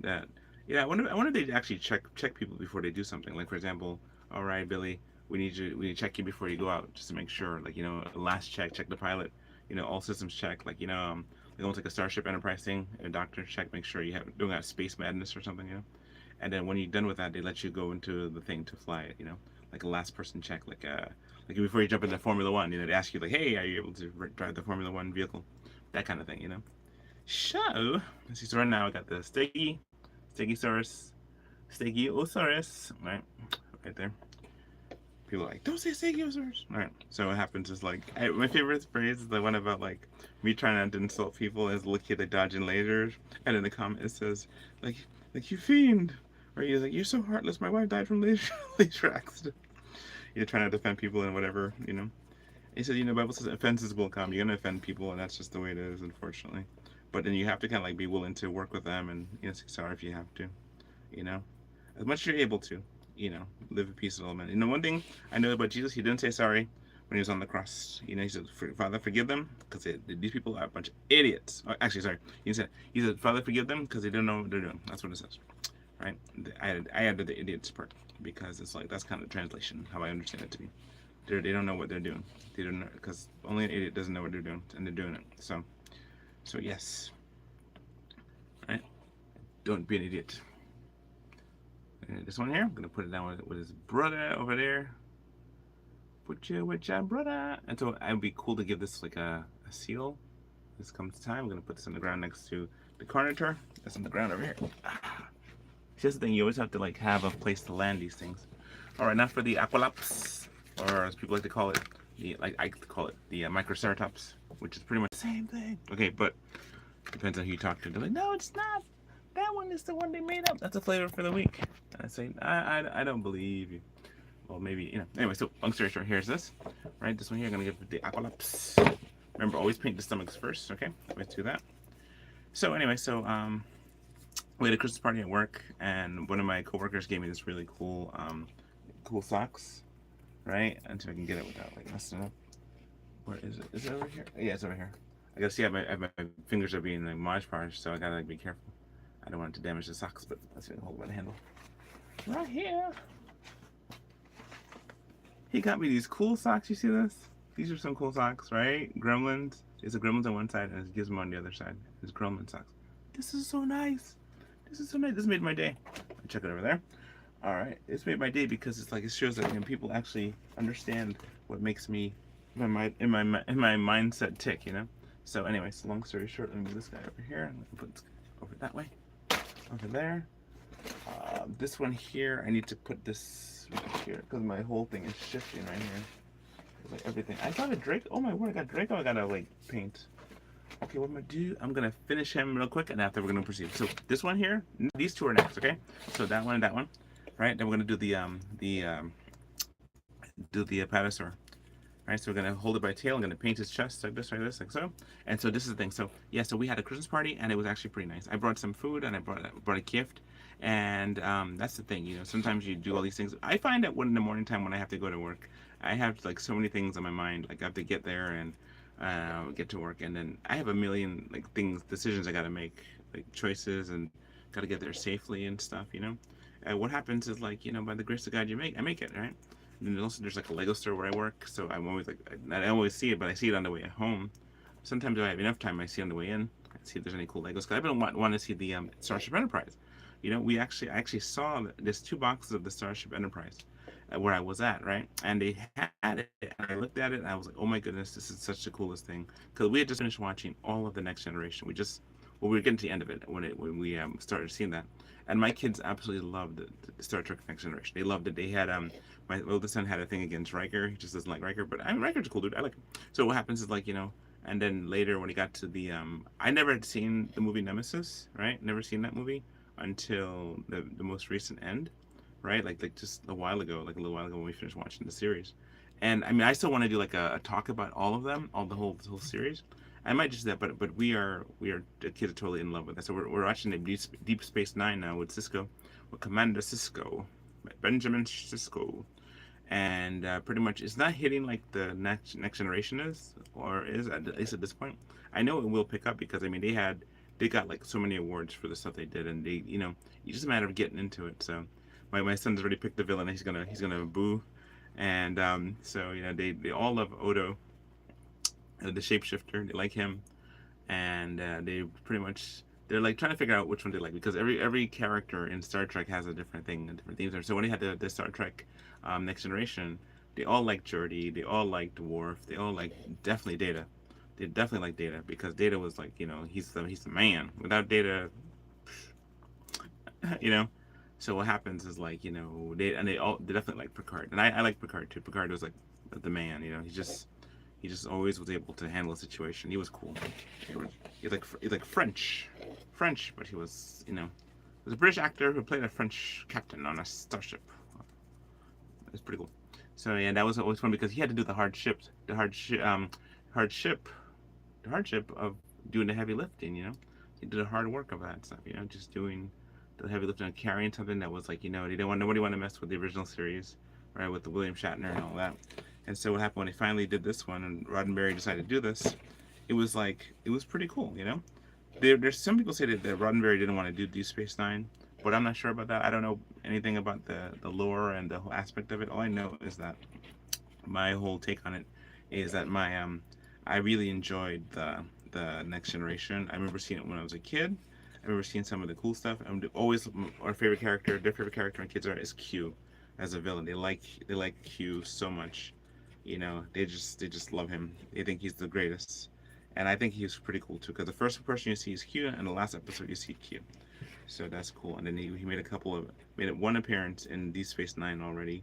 That, yeah, I wonder if they actually check people before they do something. Like, for example, all right, Billy, we need to check you before you go out, just to make sure, like, last check the pilot, all systems check, like, almost like a Starship Enterprise thing, a doctor check, make sure you don't have space madness or something, and then when you're done with that, they let you go into the thing to fly it, like a last person check, like before you jump into Formula One, they ask you like, hey, are you able to drive the Formula One vehicle, that kind of thing, So, let's see, so right now I got the Stegiosaurus, right there. People are like, don't say Stegiosaurus. All right, so what happens is like, my favorite phrase is the one about like me trying not to insult people as a little kid, like dodging lasers, and in the comment it says like you fiend, or you're like, you're so heartless. My wife died from laser accident. Trying to defend people and whatever. He said, Bible says offenses will come. You're gonna offend people, and that's just the way it is, unfortunately. But then you have to kind of like be willing to work with them and say sorry if you have to, as much as you're able to, live at peace with all men. One thing I know about Jesus, he didn't say sorry when he was on the cross. He said, Father, forgive them, because these people are a bunch of idiots. Oh, actually, sorry, he said, Father, forgive them because they don't know what they're doing. That's what it says, right? I added the idiots part because it's like that's kind of the translation how I understand it to be. They don't know what they're doing. They don't know, because only an idiot doesn't know what they're doing, and they're doing it. So yes, right? Don't be an idiot. And this one here, I'm gonna put it down with his brother over there. Put you with your brother. And so it would be cool to give this like a seal. This comes time. I'm gonna put this on the ground next to the carnitor. That's on the ground over here. It's just the thing, you always have to like have a place to land these things. All right, now for the aqualaps, or as people like to call it, I like to call it the Microceratops, which is pretty much the same thing. Okay, but it depends on who you talk to. They're like, no, it's not. That one is the one they made up. That's a flavor for the week. And I say, I don't believe you. Well, maybe, Anyway, so long story short, here's this. Right, this one here, I'm gonna give it the aqualaps. Remember, always paint the stomachs first, okay? Always do that. So anyway, we had a Christmas party at work, and one of my coworkers gave me this really cool, cool socks, right? Until I can get it without like messing it up. Where is it? Is it over here? Yeah, it's over here. I gotta see, my fingers are being like Mod Podge, so I gotta like be careful. I don't want it to damage the socks, but let's hold it by the handle. Right here. He got me these cool socks. You see this? These are some cool socks, right? Gremlins. It's a Gremlins on one side and it's Gizmo on the other side. It's Gremlin socks. This is so nice. This is so nice. This made my day. Check it over there. All right, it's made my day because it's like it shows that people actually understand what makes me in my mindset tick. So anyway, so long story short, let me move this guy over here. over that way, over there. This one here, I need to put this right here because my whole thing is shifting right here. Like everything. I got a Drake. Oh my word! I got Draco. I gotta like paint. Okay, what I'm gonna do? I'm gonna finish him real quick, and after we're gonna proceed. So this one here, these two are next. Okay. So that one and that one, right? Then we're gonna do the Patasaur. Right, so we're gonna hold it by tail. I'm gonna paint his chest like this, like so. And so this is the thing. So yeah, so we had a Christmas party, and it was actually pretty nice. I brought some food, and I brought a gift, and that's the thing. You know, sometimes you do all these things. I find that when in the morning time when I have to go to work, I have like so many things on my mind. Like I have to get there and get to work, and then I have a million like decisions I gotta make, like choices, and gotta get there safely and stuff. You know, what happens is like by the grace of God, I make it, right? And then also there's like a Lego store where I work, so I'm always like I always see it, but I see it on the way home. Sometimes if I have enough time, I see it on the way in. I see if there's any cool Legos. Cause I've been wanting to see the Starship Enterprise. I actually saw there's 2 boxes of the Starship Enterprise where I was at, right? And they had it, and I looked at it, and I was like, oh my goodness, this is such the coolest thing. Because we had just finished watching all of the Next Generation. We were getting to the end of it when we started seeing that, and my kids absolutely loved the Star Trek Next Generation. They loved it. They had my oldest son had a thing against Riker. He just doesn't like Riker, but I mean Riker's a cool dude. I like him. So what happens is and then later when he got to the I never had seen the movie Nemesis, right? Never seen that movie until the most recent end, right? Like just a while ago, like a little while ago when we finished watching the series. And I mean, I still want to do like a talk about all of them, the whole series. I might just do that, but the kids are totally in love with that. So we're watching the Deep Space Nine now with Commander Sisko, Benjamin Sisko, and pretty much it's not hitting like the next generation is, or is at least at this point. I know it will pick up because I mean they got like so many awards for the stuff they did, and it's just a matter of getting into it. So my son's already picked the villain. He's gonna boo, and so they all love Odo, the shapeshifter. They like him, and they pretty much they're like trying to figure out which one they like because every character in Star Trek has a different thing and different themes. So when they had the Star Trek Next Generation, they all liked Geordi, they all liked Worf, they all liked definitely Data. They definitely like Data because Data was like he's the man. Without Data, you know. So what happens is they definitely like Picard, and I like Picard too. Picard was like the man, he just always was able to handle a situation. He was cool. He's like French, but he was was a British actor who played a French captain on a starship. It's pretty cool. So yeah, that was always fun because he had to do the hardship of doing the heavy lifting. He did the hard work of that stuff. Just doing the heavy lifting and carrying something that was like nobody wanted to mess with the original series, right? With the William Shatner and all that. And so what happened when he finally did this one and Roddenberry decided to do this, it was pretty cool, There's some people say that Roddenberry didn't want to do Deep Space Nine, but I'm not sure about that. I don't know anything about the lore and the whole aspect of it. All I know is that my whole take on it is that I really enjoyed the Next Generation. I remember seeing it when I was a kid. I remember seeing some of the cool stuff. Always their favorite character when kids is Q as a villain. They like Q so much. They just love him. They think he's the greatest, and I think he's pretty cool too. Because the first person you see is Q, and the last episode you see Q, so that's cool. And then he made one appearance in Deep Space Nine already,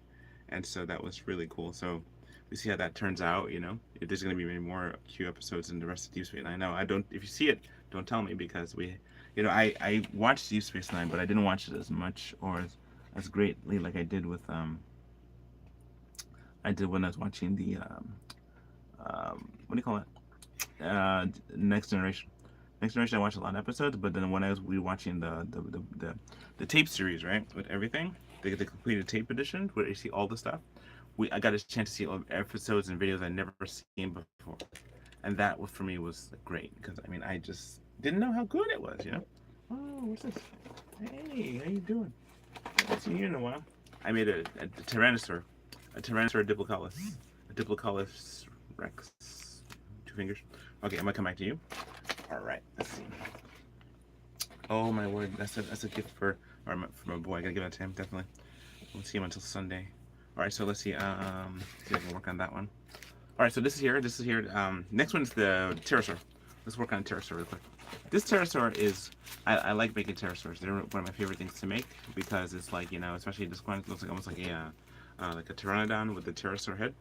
and so that was really cool. So we see how that turns out. If there's gonna be many more Q episodes in the rest of Deep Space Nine. No, I don't. If you see it, don't tell me because I watched Deep Space Nine, but I didn't watch it as much or as greatly like I did with when I was watching the what do you call it? Next Generation. Next Generation, I watched a lot of episodes, but then when I was rewatching the tape series, right, with everything, the completed tape edition, where you see all the stuff, I got a chance to see all the episodes and videos I'd never seen before, and that for me was great because I mean I just didn't know how good it was, Oh, what's this? Hey, how you doing? I haven't seen you in a while. I made a Tyrannosaur. A Tyrannosaur Diplocaulus Rex. 2 fingers. Okay, I'm gonna come back to you. All right, let's see. Oh my word, that's a gift for my boy. I gotta give that to him definitely. Won't see him until Sunday. All right, so let's see. See if I can work on that one. All right, so this is here. Next one's the pterosaur. Let's work on a pterosaur real quick. This pterosaur is, I like making pterosaurs. They're one of my favorite things to make because it's like, you know, especially this one looks like almost like a pteranodon with a pterosaur head.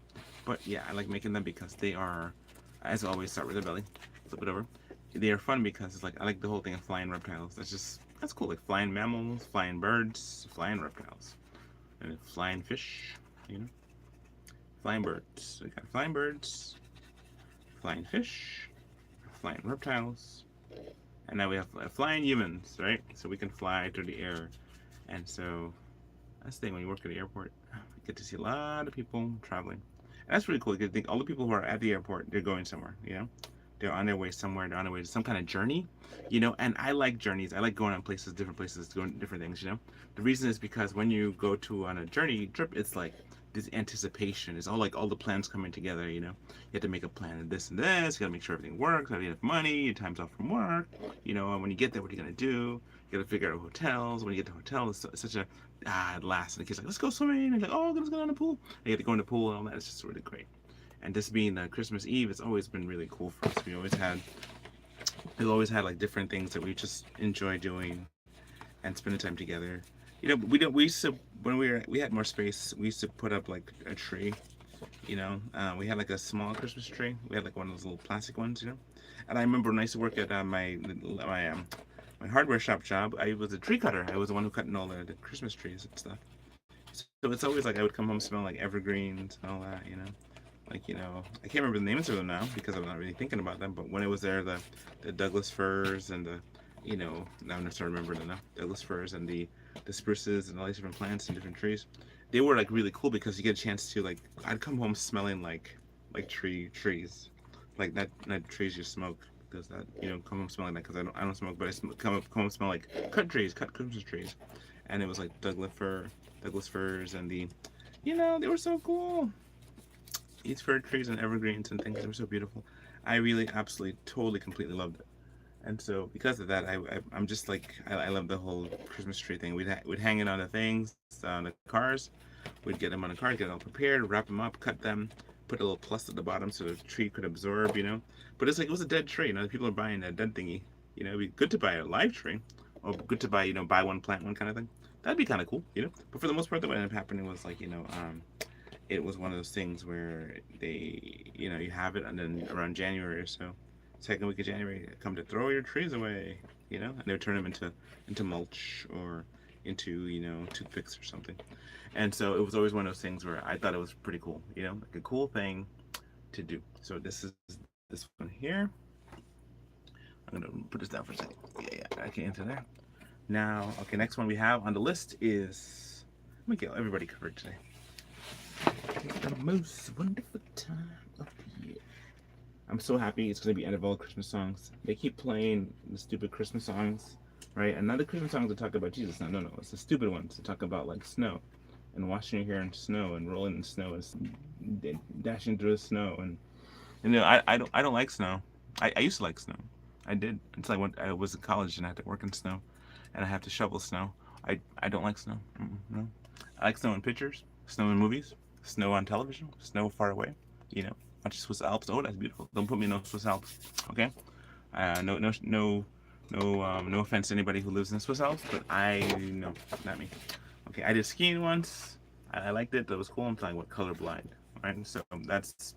But yeah, I like making them because they are, as always, start with the belly, flip it over. They are fun because it's like I like the whole thing of flying reptiles. That's cool, like flying mammals, flying birds, flying reptiles, and flying fish. You know, flying birds. We got flying birds, flying fish, flying reptiles, and now we have flying humans, right? So we can fly through the air, and so that's the thing when you work at the airport, you get to see a lot of people traveling. And that's really cool. You can think all the people who are at the airport, they're going somewhere, you know? They're on their way somewhere, they're on their way to some kind of journey, you know? And I like journeys. I like going on places, different places, doing different things, you know? The reason is because when you go to on a journey trip, it's like this anticipation. It's all like all the plans coming together, you know? You have to make a plan of this and this, you gotta make sure everything works, you have enough money, your time's off from work, you know, and when you get there, what are you gonna do? You gotta figure out hotels. When you get to the hotel, it's such a at last, and the kid's like, let's go swimming. And he's like, oh, let's go in the pool. And you get to go in the pool and all that. It's just really great. And this being Christmas Eve, it's always been really cool for us. We've always had like different things that we just enjoy doing and spending time together. You know, we used to, when we had more space, we used to put up like a tree. You know, we had like a small Christmas tree. We had like one of those little plastic ones, you know. And I remember when I used to work at my hardware shop job, I was a tree cutter. I was the one who cut in all the Christmas trees and stuff. So it's always like I would come home smelling like evergreens and all that, you know. Like, you know, I can't remember the names of them now because I'm not really thinking about them. But when it was there, the Douglas firs and the, you know, now I'm starting to remember them now. Douglas firs and the spruces and all these different plants and different trees. They were like really cool because you get a chance to like, I'd come home smelling like trees, like not trees you smoke. Because that, you know, come home smelling that because I don't smoke, but come home smell like cut Christmas trees, and it was like Douglas firs, and you know, they were so cool. These fir trees and evergreens and things, they were so beautiful. I really, absolutely, totally, completely loved it. And so because of that, I'm just like I love the whole Christmas tree thing. We'd hang it on the things on the cars. We'd get them on the cars, get it all prepared, wrap them up, cut them, put a little plus at the bottom so the tree could absorb, you know. But it's like it was a dead tree. You know, people are buying a dead thingy. You know, it'd be good to buy a live tree, or good to buy, you know, buy one plant one kind of thing. That'd be kind of cool, you know. But for the most part, what ended up happening was like, you know, it was one of those things where they, you know, you have it, and then around January or so, second week of January, come to throw your trees away, you know, and they would turn them into mulch or into, you know, toothpicks or something. And so it was always one of those things where I thought it was pretty cool, you know, like a cool thing to do. So this is this one here. I'm gonna put this down for a second. Yeah, I can enter there. Now, okay, next one we have on the list is, let me get everybody covered today. It's the most wonderful time of the year. I'm so happy it's gonna be end of all Christmas songs. They keep playing the stupid Christmas songs, right? And not the Christmas songs that talk about Jesus. No. It's the stupid ones that talk about like snow and washing your hair in snow and rolling in snow and dashing through the snow. And you know, I don't like snow. I used to like snow. I did until I was in college and I had to work in snow, and I have to shovel snow. I don't like snow. No, I like snow in pictures, snow in movies, snow on television, snow far away. You know, watch Swiss Alps. Oh, that's beautiful. Don't put me in no Swiss Alps, okay? No offense to anybody who lives in the Swiss Alps, but no, not me. Okay, I did skiing once. I liked it. That was cool. I'm talking about colorblind, right? So that's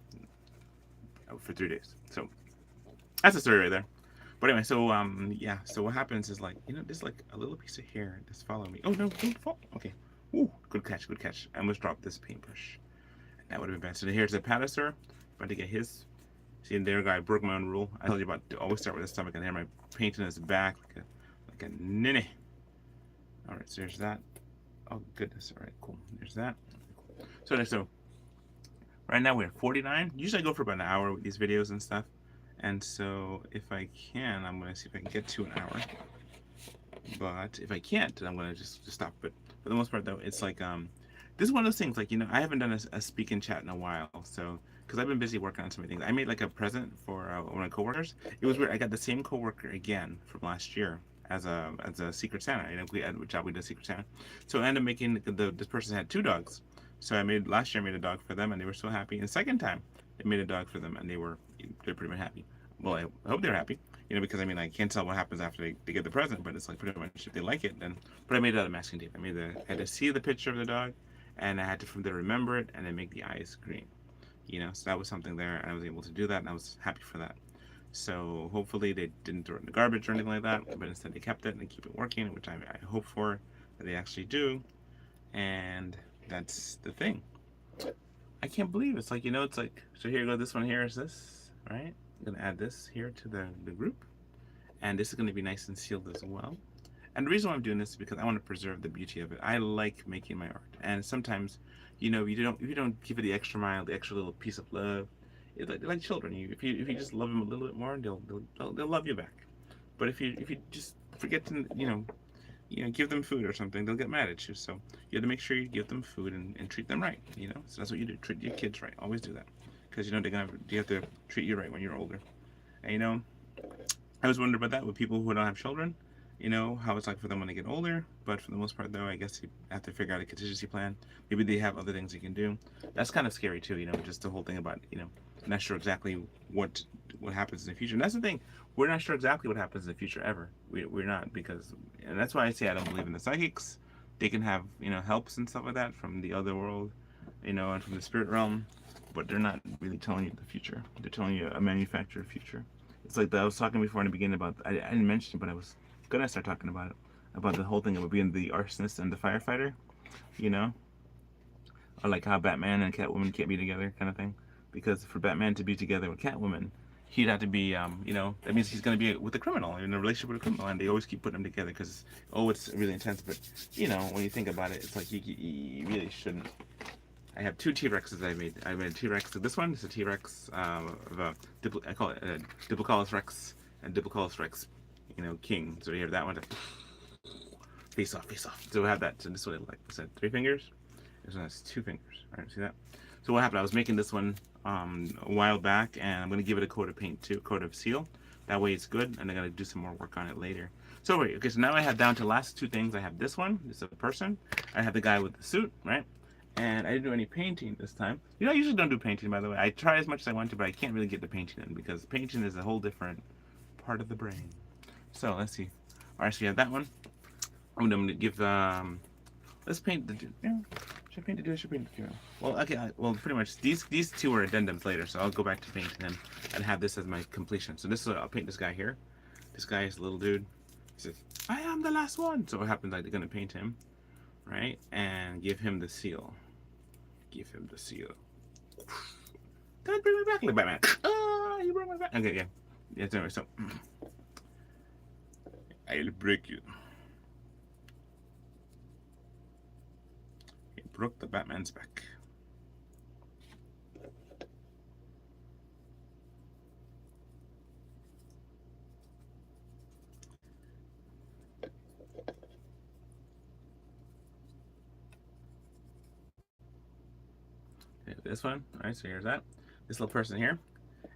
for 3 days. So that's the story right there. But anyway, so yeah. So what happens is like, you know, there's like a little piece of hair just follow me. Oh no, don't fall. Okay. Ooh, good catch, good catch. I almost dropped this paintbrush. That would have been bad. So here's the Palliser. About to get his. See, there, guy broke my own rule. I told you about to always start with the stomach, and here my painting his back like a ninny. All right, so there's that. Oh goodness. All right, cool. There's that. So right now we're at 49. Usually I go for about an hour with these videos and stuff. And so if I can, I'm gonna see if I can get to an hour. But if I can't, then I'm gonna just stop. But for the most part, though, it's like this is one of those things. Like, you know, I haven't done a speak and chat in a while, so because I've been busy working on so many things. I made like a present for one of my coworkers. It was weird. I got the same coworker again from last year as a Secret Santa. You know, we had a job we did Secret Santa. So I ended up making this person had 2 dogs. So last year I made a dog for them, and they were so happy. And the second time I made a dog for them, and they're pretty much happy. Well, I hope they're happy because I mean, I can't tell what happens after they get the present, but it's like pretty much if they like it, then. But I made it out of masking tape. I had to see the picture of the dog, and I had to from there remember it and then make the eyes green. So that was something there, and I was able to do that, and I was happy for that. So hopefully they didn't throw it in the garbage or anything like that, but instead they kept it and they keep it working, which I hope for that they actually do. And that's the thing. I can't believe it's like, it's like, so here you go, this one here is this, right? I'm gonna add this here to the group, and this is gonna be nice and sealed as well. And the reason why I'm doing this is because I want to preserve the beauty of it. I like making my art, and sometimes, if you don't give it the extra mile, the extra little piece of love, they're like children. If you just love them a little bit more, they'll love you back. But if you just forget to give them food or something, they'll get mad at you. So you have to make sure you give them food and treat them right. So that's what you do. Treat your kids right. Always do that, because you have to treat you right when you're older. And I was wondering about that with people who don't have children. How it's like for them when they get older. But for the most part, though, I guess you have to figure out a contingency plan. Maybe they have other things you can do. That's kind of scary too. Just the whole thing about not sure exactly what happens in the future. And that's the thing. We're not sure exactly what happens in the future ever. We're not, and that's why I say I don't believe in the psychics. They can have helps and stuff like that from the other world, and from the spirit realm, but they're not really telling you the future. They're telling you a manufactured future. It's like I was talking before in the beginning about. I didn't mention it, but I was gonna start talking about it, about the whole thing of being the arsonist and the firefighter, or like how Batman and Catwoman can't be together, kind of thing. Because for Batman to be together with Catwoman, he'd have to be, that means he's going to be with a criminal, in a relationship with a criminal, and they always keep putting them together because, it's really intense. But, when you think about it, it's like you really shouldn't. I have two T-Rexes I made. I made a T-Rex. So this one is a T-Rex of I call it a Diplocalus Rex and Diplocalus Rex, king. So you have that one. Face off, face off. So we have that. So this one, like I said, 3 fingers. This one has 2 fingers. All right, see that? So what happened? I was making this one a while back, and I'm going to give it a coat of paint too, coat of seal. That way it's good, and I'm going to do some more work on it later. So wait, okay, so now I have down to the last 2 things. I have this one. This is a person. I have the guy with the suit, right? And I didn't do any painting this time. I usually don't do painting, by the way. I try as much as I want to, but I can't really get the painting in because painting is a whole different part of the brain. So let's see. All right, so you have that one. I'm going to give, let's paint the dude. Yeah. Should I paint the dude? Should I paint the dude? Well, okay, well, pretty much these 2 are addendums later, so I'll go back to painting them and have this as my completion. So this is, I'll paint this guy here. This guy is a little dude. He says, I am the last one. So what happens, like, they're going to paint him, right? And give him the seal. Give him the seal. Don't bring me back, like Batman. Ah, you brought me back. Okay, yeah. Yeah, anyway, so I'll break you. He broke the Batman's back. Okay, this one, all right, so here's that. This little person here.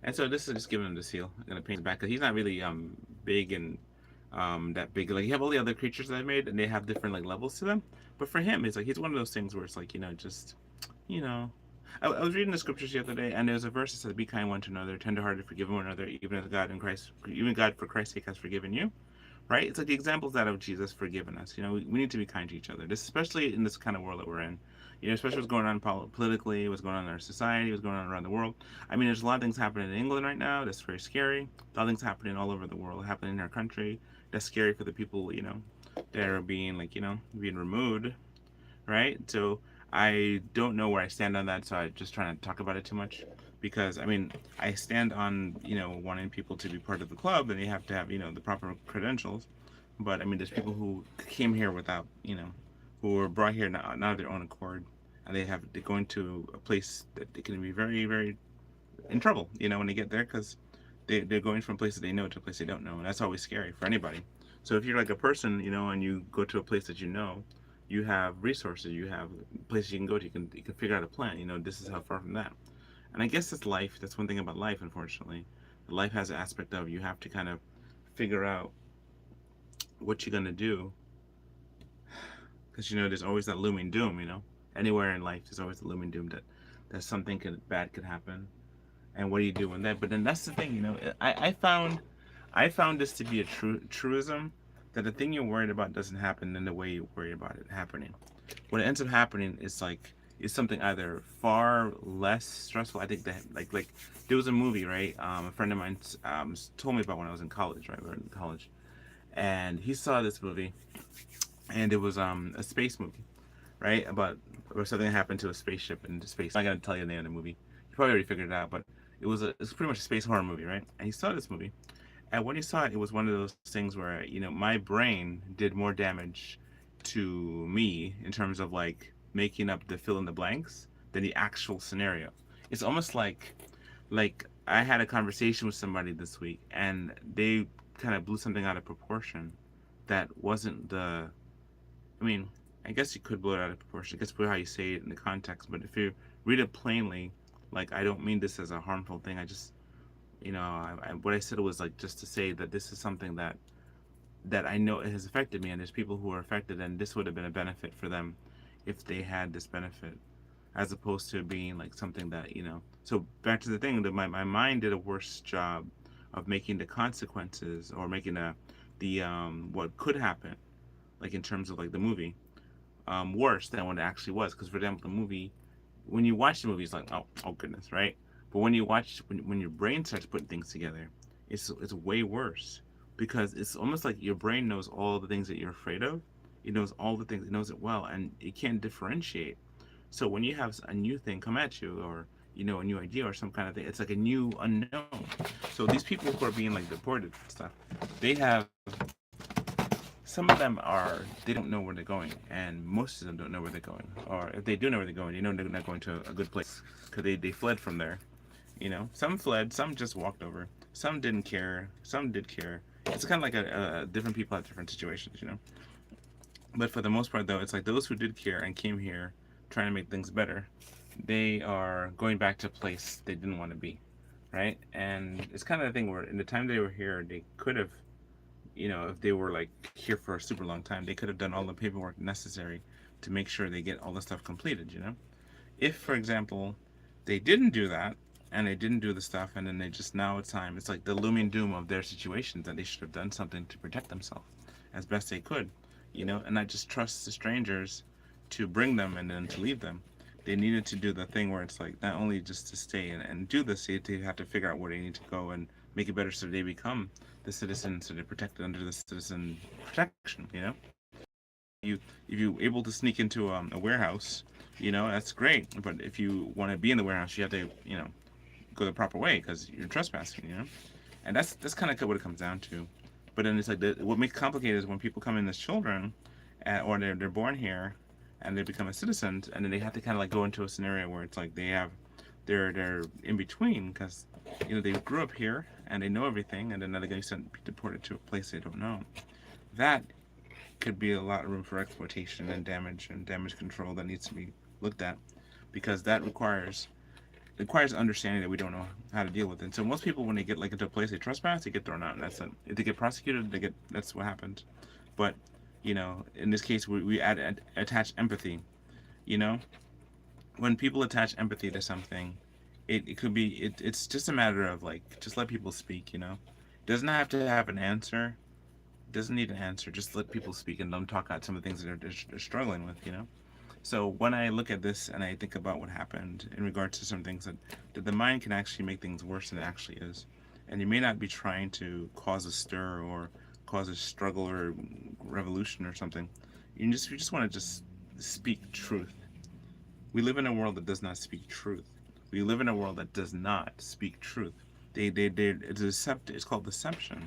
And so this is just giving him the seal. I'm gonna paint his back because he's not really big and that big. Like you have all the other creatures that I made, and they have different like levels to them. But for him, it's like he's one of those things where it's like just I was reading the scriptures the other day, and there's a verse that says, "Be kind one to another, tenderhearted, forgive one another, even as God in Christ, even God for Christ's sake has forgiven you." Right? It's like the examples that of Jesus forgiving us. We need to be kind to each other. This, especially in this kind of world that we're in. Especially what's going on politically, what's going on in our society, what's going on around the world. I mean, there's a lot of things happening in England right now that's very scary. A lot of things happening all over the world, happening in our country. That's scary for the people, that are being being removed, right? So I don't know where I stand on that, so I just trying to talk about it too much. Because I mean, I stand on wanting people to be part of the club, and you have to have the proper credentials. But I mean, there's people who came here without who were brought here not of their own accord, and they're going to a place that they can be very, very in trouble, when they get there, because they're going from a place that they know to a place they don't know, and that's always scary for anybody. So if you're like a person, and you go to a place that you have resources, you have places you can go to, you can figure out a plan. This is how far from that. And I guess that's life. That's one thing about life, unfortunately. Life has an aspect of you have to kind of figure out what you're gonna do. Because there's always that looming doom. Anywhere in life, there's always the looming doom that something bad could happen, and what do you do when that? But then that's the thing. I found I found this to be a truism that the thing you're worried about doesn't happen in the way you worry about it happening. What ends up happening is something either far less stressful. I think that there was a movie, right? A friend of mine told me about when I was in college, right? We were in college, and he saw this movie, and it was a space movie, right? About or something that happened to a spaceship in space. I'm not gonna tell you the name of the movie. You probably already figured it out, but it's pretty much a space horror movie, right? And he saw this movie, and when he saw it, it was one of those things where my brain did more damage to me in terms of like making up the fill in the blanks than the actual scenario. It's almost like I had a conversation with somebody this week, and they kind of blew something out of proportion that wasn't the. I mean, I guess you could blow it out of proportion. I guess put how you say it in the context, but if you read it plainly, like I don't mean this as a harmful thing. I just what I said was like just to say that this is something that I know it has affected me, and there's people who are affected, and this would have been a benefit for them if they had this benefit, as opposed to being like something that. So back to the thing that my mind did a worse job of making the consequences or making the what could happen, like in terms of like the movie, worse than what it actually was. Because for example, the movie, when you watch the movie, it's like, oh goodness, right? But when you watch, when your brain starts putting things together, it's way worse, because it's almost like your brain knows all the things that you're afraid of. It knows all the things. It knows it well, and it can't differentiate. So when you have a new thing come at you, or a new idea or some kind of thing, it's like a new unknown. So these people who are being like deported and stuff, they have some of them they don't know where they're going, and most of them don't know where they're going. Or if they do know where they're going, they're not going to a good place because they fled from there. Some fled, some just walked over, some didn't care, some did care. It's kind of like a different people have different situations. But for the most part, though, it's like those who did care and came here trying to make things better, they are going back to a place they didn't want to be, right? And it's kind of the thing where in the time they were here, they could have, if they were like here for a super long time, they could have done all the paperwork necessary to make sure they get all the stuff completed. If, for example, they didn't do that, and they didn't do the stuff, and then they just, now it's like the looming doom of their situations, that they should have done something to protect themselves as best they could, and not just trust the strangers to bring them and then to leave them. They needed to do the thing where it's like not only just to stay and do this, they have to figure out where they need to go and make it better so they become the citizens, so they're protected under the citizen protection. You if you able to sneak into a warehouse, that's great. But if you want to be in the warehouse, you have to go the proper way because you're trespassing. And that's kind of what it comes down to. But then it's like what makes it complicated is when people come in as children, or they're born here, and they become a citizen, and then they have to kind of like go into a scenario where it's like they're in between because they grew up here and they know everything, and then they're going to be deported to a place they don't know. That could be a lot of room for exploitation and damage control that needs to be looked at, because that requires understanding that we don't know how to deal with it. So most people, when they get like into a place they trespass, they get thrown out, and that's it. If they get prosecuted, that's what happens. But in this case, we attach empathy. When people attach empathy to something, it could be it's just a matter of like just let people speak. It doesn't have to have an answer. It doesn't need an answer. Just let people speak and let them talk out some of the things that they're struggling with. So when I look at this and I think about what happened in regards to some things that the mind can actually make things worse than it actually is, and you may not be trying to cause a stir or cause a struggle or revolution or something. You just want to just speak truth. We live in a world that does not speak truth. We live in a world that does not speak truth. It's called deception.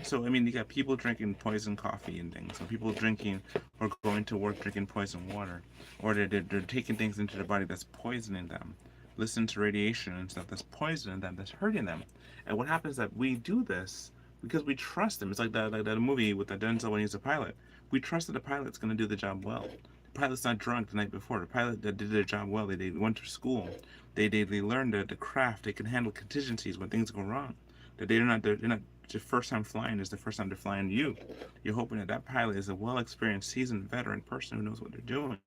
So I mean, you got people drinking poison coffee and things, or people drinking or going to work drinking poison water, or they're taking things into their body that's poisoning them. Listen to radiation and stuff that's poisoning them, that's hurting them. And what happens is that we do this because we trust them. It's like that movie with the Denzel when he's a pilot. We trust that the pilot's going to do the job well. The pilot's not drunk the night before. The pilot that did their job well. They went to school. They learned the craft. They can handle contingencies when things go wrong. That they're not the first time flying is the first time they're flying you. You're hoping that pilot is a well-experienced, seasoned veteran person who knows what they're doing.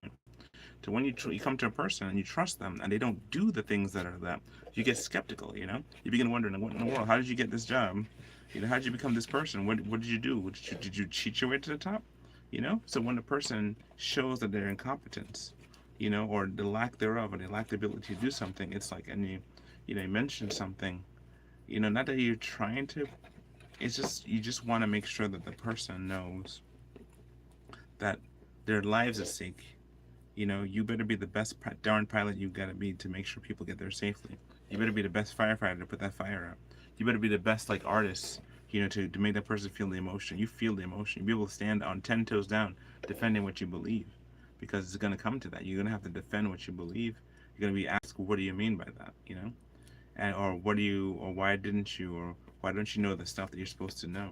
So when you come to a person and you trust them and they don't do the things that are that, you get skeptical. You begin wondering, what in the world? How did you get this job? How did you become this person? What did you do? Did you cheat your way to the top? So when a person shows that they're incompetence, or the lack thereof, or they lack the ability to do something, it's like, and you mention something, not that you're trying to, it's just, you just want to make sure that the person knows that their lives at stake. You better be the best darn pilot you gotta be to make sure people get there safely. You better be the best firefighter to put that fire out. You better be the best like artist, to make that person feel the emotion. You feel the emotion. You be able to stand on 10 toes down, defending what you believe, because it's gonna come to that. You're gonna have to defend what you believe. You're gonna be asked, what do you mean by that? And or what do you, or why didn't you, or why don't you know the stuff that you're supposed to know?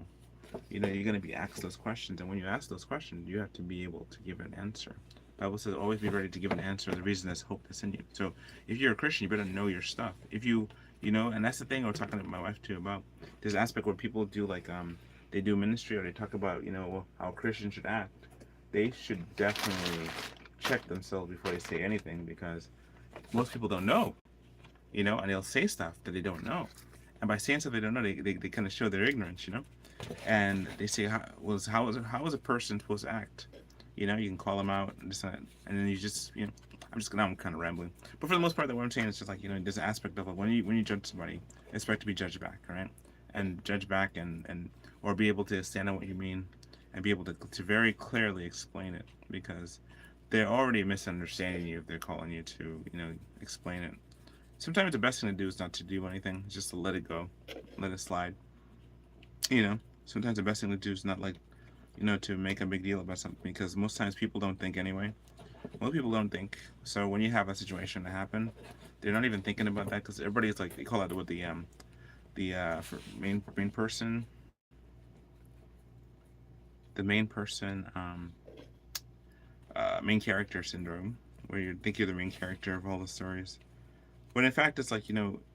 You're going to be asked those questions, and when you ask those questions, you have to be able to give an answer. The Bible says, always be ready to give an answer. The reason is hope that's in you. So if you're a Christian, you better know your stuff. If and that's the thing I was talking to my wife too about. There's an aspect where people do they do ministry, or they talk about, how Christians should act. They should definitely check themselves before they say anything, because most people don't know, and they'll say stuff that they don't know. And by saying stuff they don't know, they kind of show their ignorance, and they say, how is a person supposed to act? You can call them out and decide, and then you just, I'm kind of rambling, but for the most part, what I'm saying is just like, there's an aspect of, like, when you judge somebody, expect to be judged back, all right? And judge back, and or be able to stand on what you mean, and be able to very clearly explain it, because they're already misunderstanding you if they're calling you to, explain it. Sometimes the best thing to do is not to do anything, just to let it go, let it slide. Sometimes the best thing to do is not, like, to make a big deal about something, because most times people don't think anyway. Most people don't think. So when you have a situation to happen, they're not even thinking about that, because everybody's like, they call it what for main person, the main character syndrome, where you think you're the main character of all the stories. When in fact, it's like,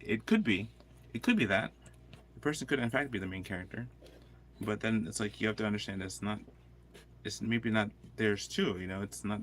it could be that the person could in fact be the main character, but then it's like, you have to understand it's maybe not theirs too.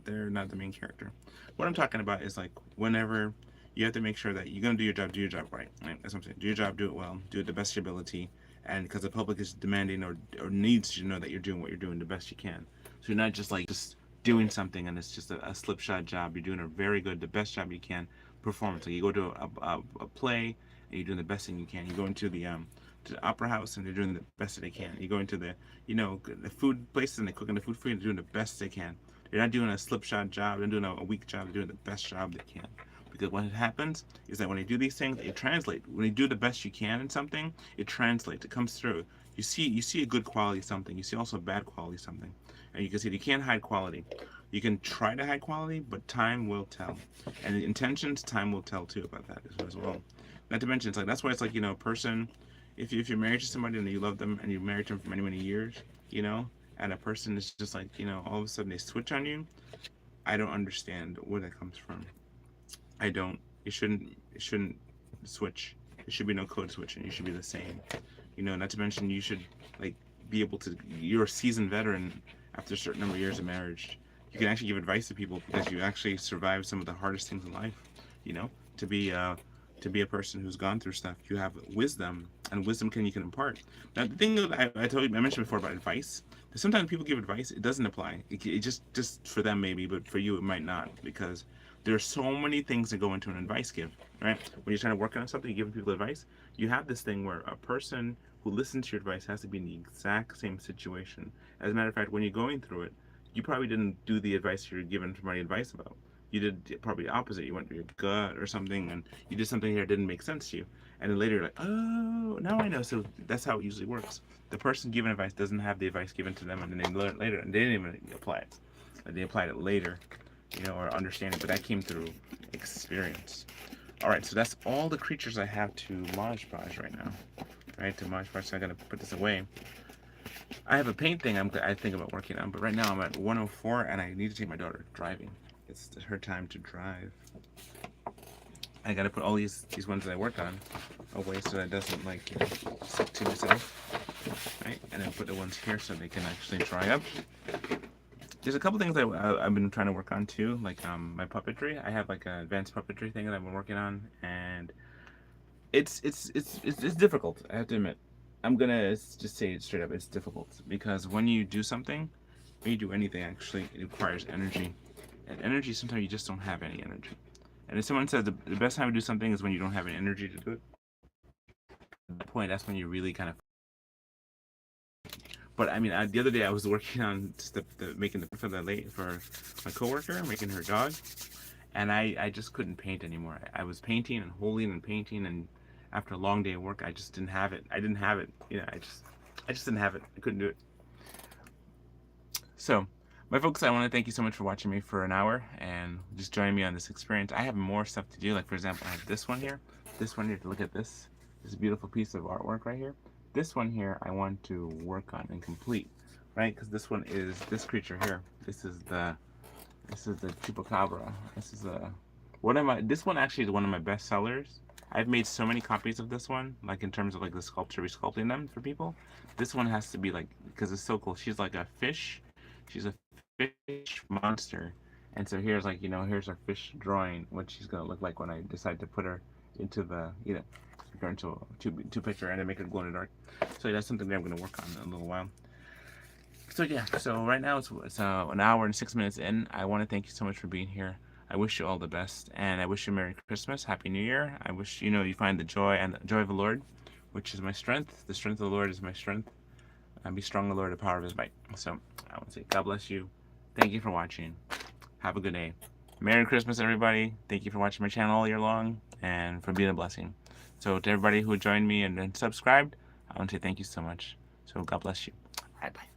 They're not the main character. What I'm talking about is, like, whenever you have to make sure that you're gonna do your job right. That's what I'm saying. Do your job, do it well, do it the best of your ability, and because the public is demanding, or needs to know that you're doing what you're doing the best you can. So you're not just like just doing something and it's just a slipshod job. You're doing a very good, the best job you can performance. Like, you go to a play and you're doing the best thing you can. You go into to the opera house and they're doing the best that they can. You go into the the food places and they're cooking the food for you and they're doing the best they can. They're not doing a slipshod job. They're doing a weak job. They're doing the best job they can. Because what happens is that when they do these things, it translates. When you do the best you can in something, it translates. It comes through. You see a good quality something. You see also a bad quality something, and you can see you can't hide quality. You can try to hide quality, but time will tell. And the intentions, time will tell too about that as well. Not to mention, it's like, that's why it's like, a person, if you're married to somebody and you love them and you're married to them for many, many years, and a person is just like, all of a sudden they switch on you, I don't understand where that comes from. I don't. It shouldn't switch. There should be no code switching. You should be the same. Not to mention, you should, like, be able to, you're a seasoned veteran after a certain number of years of marriage. You can actually give advice to people because you actually survived some of the hardest things in life. To be a person who's gone through stuff, you have wisdom, and wisdom you can impart. Now, the thing that I mentioned before about advice, that sometimes people give advice, it doesn't apply. It just for them maybe, but for you it might not, because there are so many things that go into an advice give, right? When you're trying to work on something, you're giving people advice, you have this thing where a person who listens to your advice has to be in the exact same situation. As a matter of fact, when you're going through it, you probably didn't do the advice you're giving somebody advice about. You did probably the opposite. You went to your gut or something, and you did something here that didn't make sense to you. And then later you're like, oh, now I know. So that's how it usually works. The person giving advice doesn't have the advice given to them, and then they learn later, and they didn't even apply it. They applied it later, or understand it, but that came through experience. All right, so that's all the creatures I have to Mod Podge right now. Right, to Mod Podge, so I gotta put this away. I have a paint thing I think about working on, but right now I'm at 104 and I need to take my daughter driving. It's her time to drive. I gotta put all these ones that I work on away so that it doesn't, like, stick to myself. Right, and then put the ones here so they can actually dry up. There's a couple things I've been trying to work on too, like my puppetry. I have like an advanced puppetry thing that I've been working on, and it's difficult, I have to admit. I'm gonna just say it straight up. It's difficult because when you do something, when you do anything, actually, it requires energy, and energy sometimes you just don't have any energy. And if someone says the best time to do something is when you don't have any energy to do it, at that point, that's when you really kind of. But I mean, the other day I was working on just making the for the late for my coworker, making her dog, and I just couldn't paint anymore. I was painting and holding and painting, and after a long day of work, I just didn't have it. I didn't have it. You know, I just didn't have it. I couldn't do it. So, my folks, I want to thank you so much for watching me for an hour and just joining me on this experience. I have more stuff to do. Like, for example, I have this one here. This one here, to look at this. This beautiful piece of artwork right here. This one here, I want to work on and complete, right? Because this one is this creature here. This is the chupacabra. This is this one actually is one of my best sellers. I've made so many copies of this one, like in terms of like the sculpture, resculpting them for people. This one has to be like, because it's so cool. She's like a fish. She's a fish monster. And so here's like, here's our fish drawing, what she's gonna look like when I decide to put her into the, her into a two picture and then make her glow in the dark. So that's something that I'm gonna work on in a little while. So yeah, so right now it's an hour and 6 minutes in. I want to thank you so much for being here. I wish you all the best, and I wish you Merry Christmas, Happy New Year. I wish you find the joy and the joy of the Lord, which is my strength. The strength of the Lord is my strength. And be strong, the Lord, the power of His might. So I want to say, God bless you. Thank you for watching. Have a good day. Merry Christmas, everybody. Thank you for watching my channel all year long and for being a blessing. So to everybody who joined me and subscribed, I want to say thank you so much. So God bless you. Bye bye.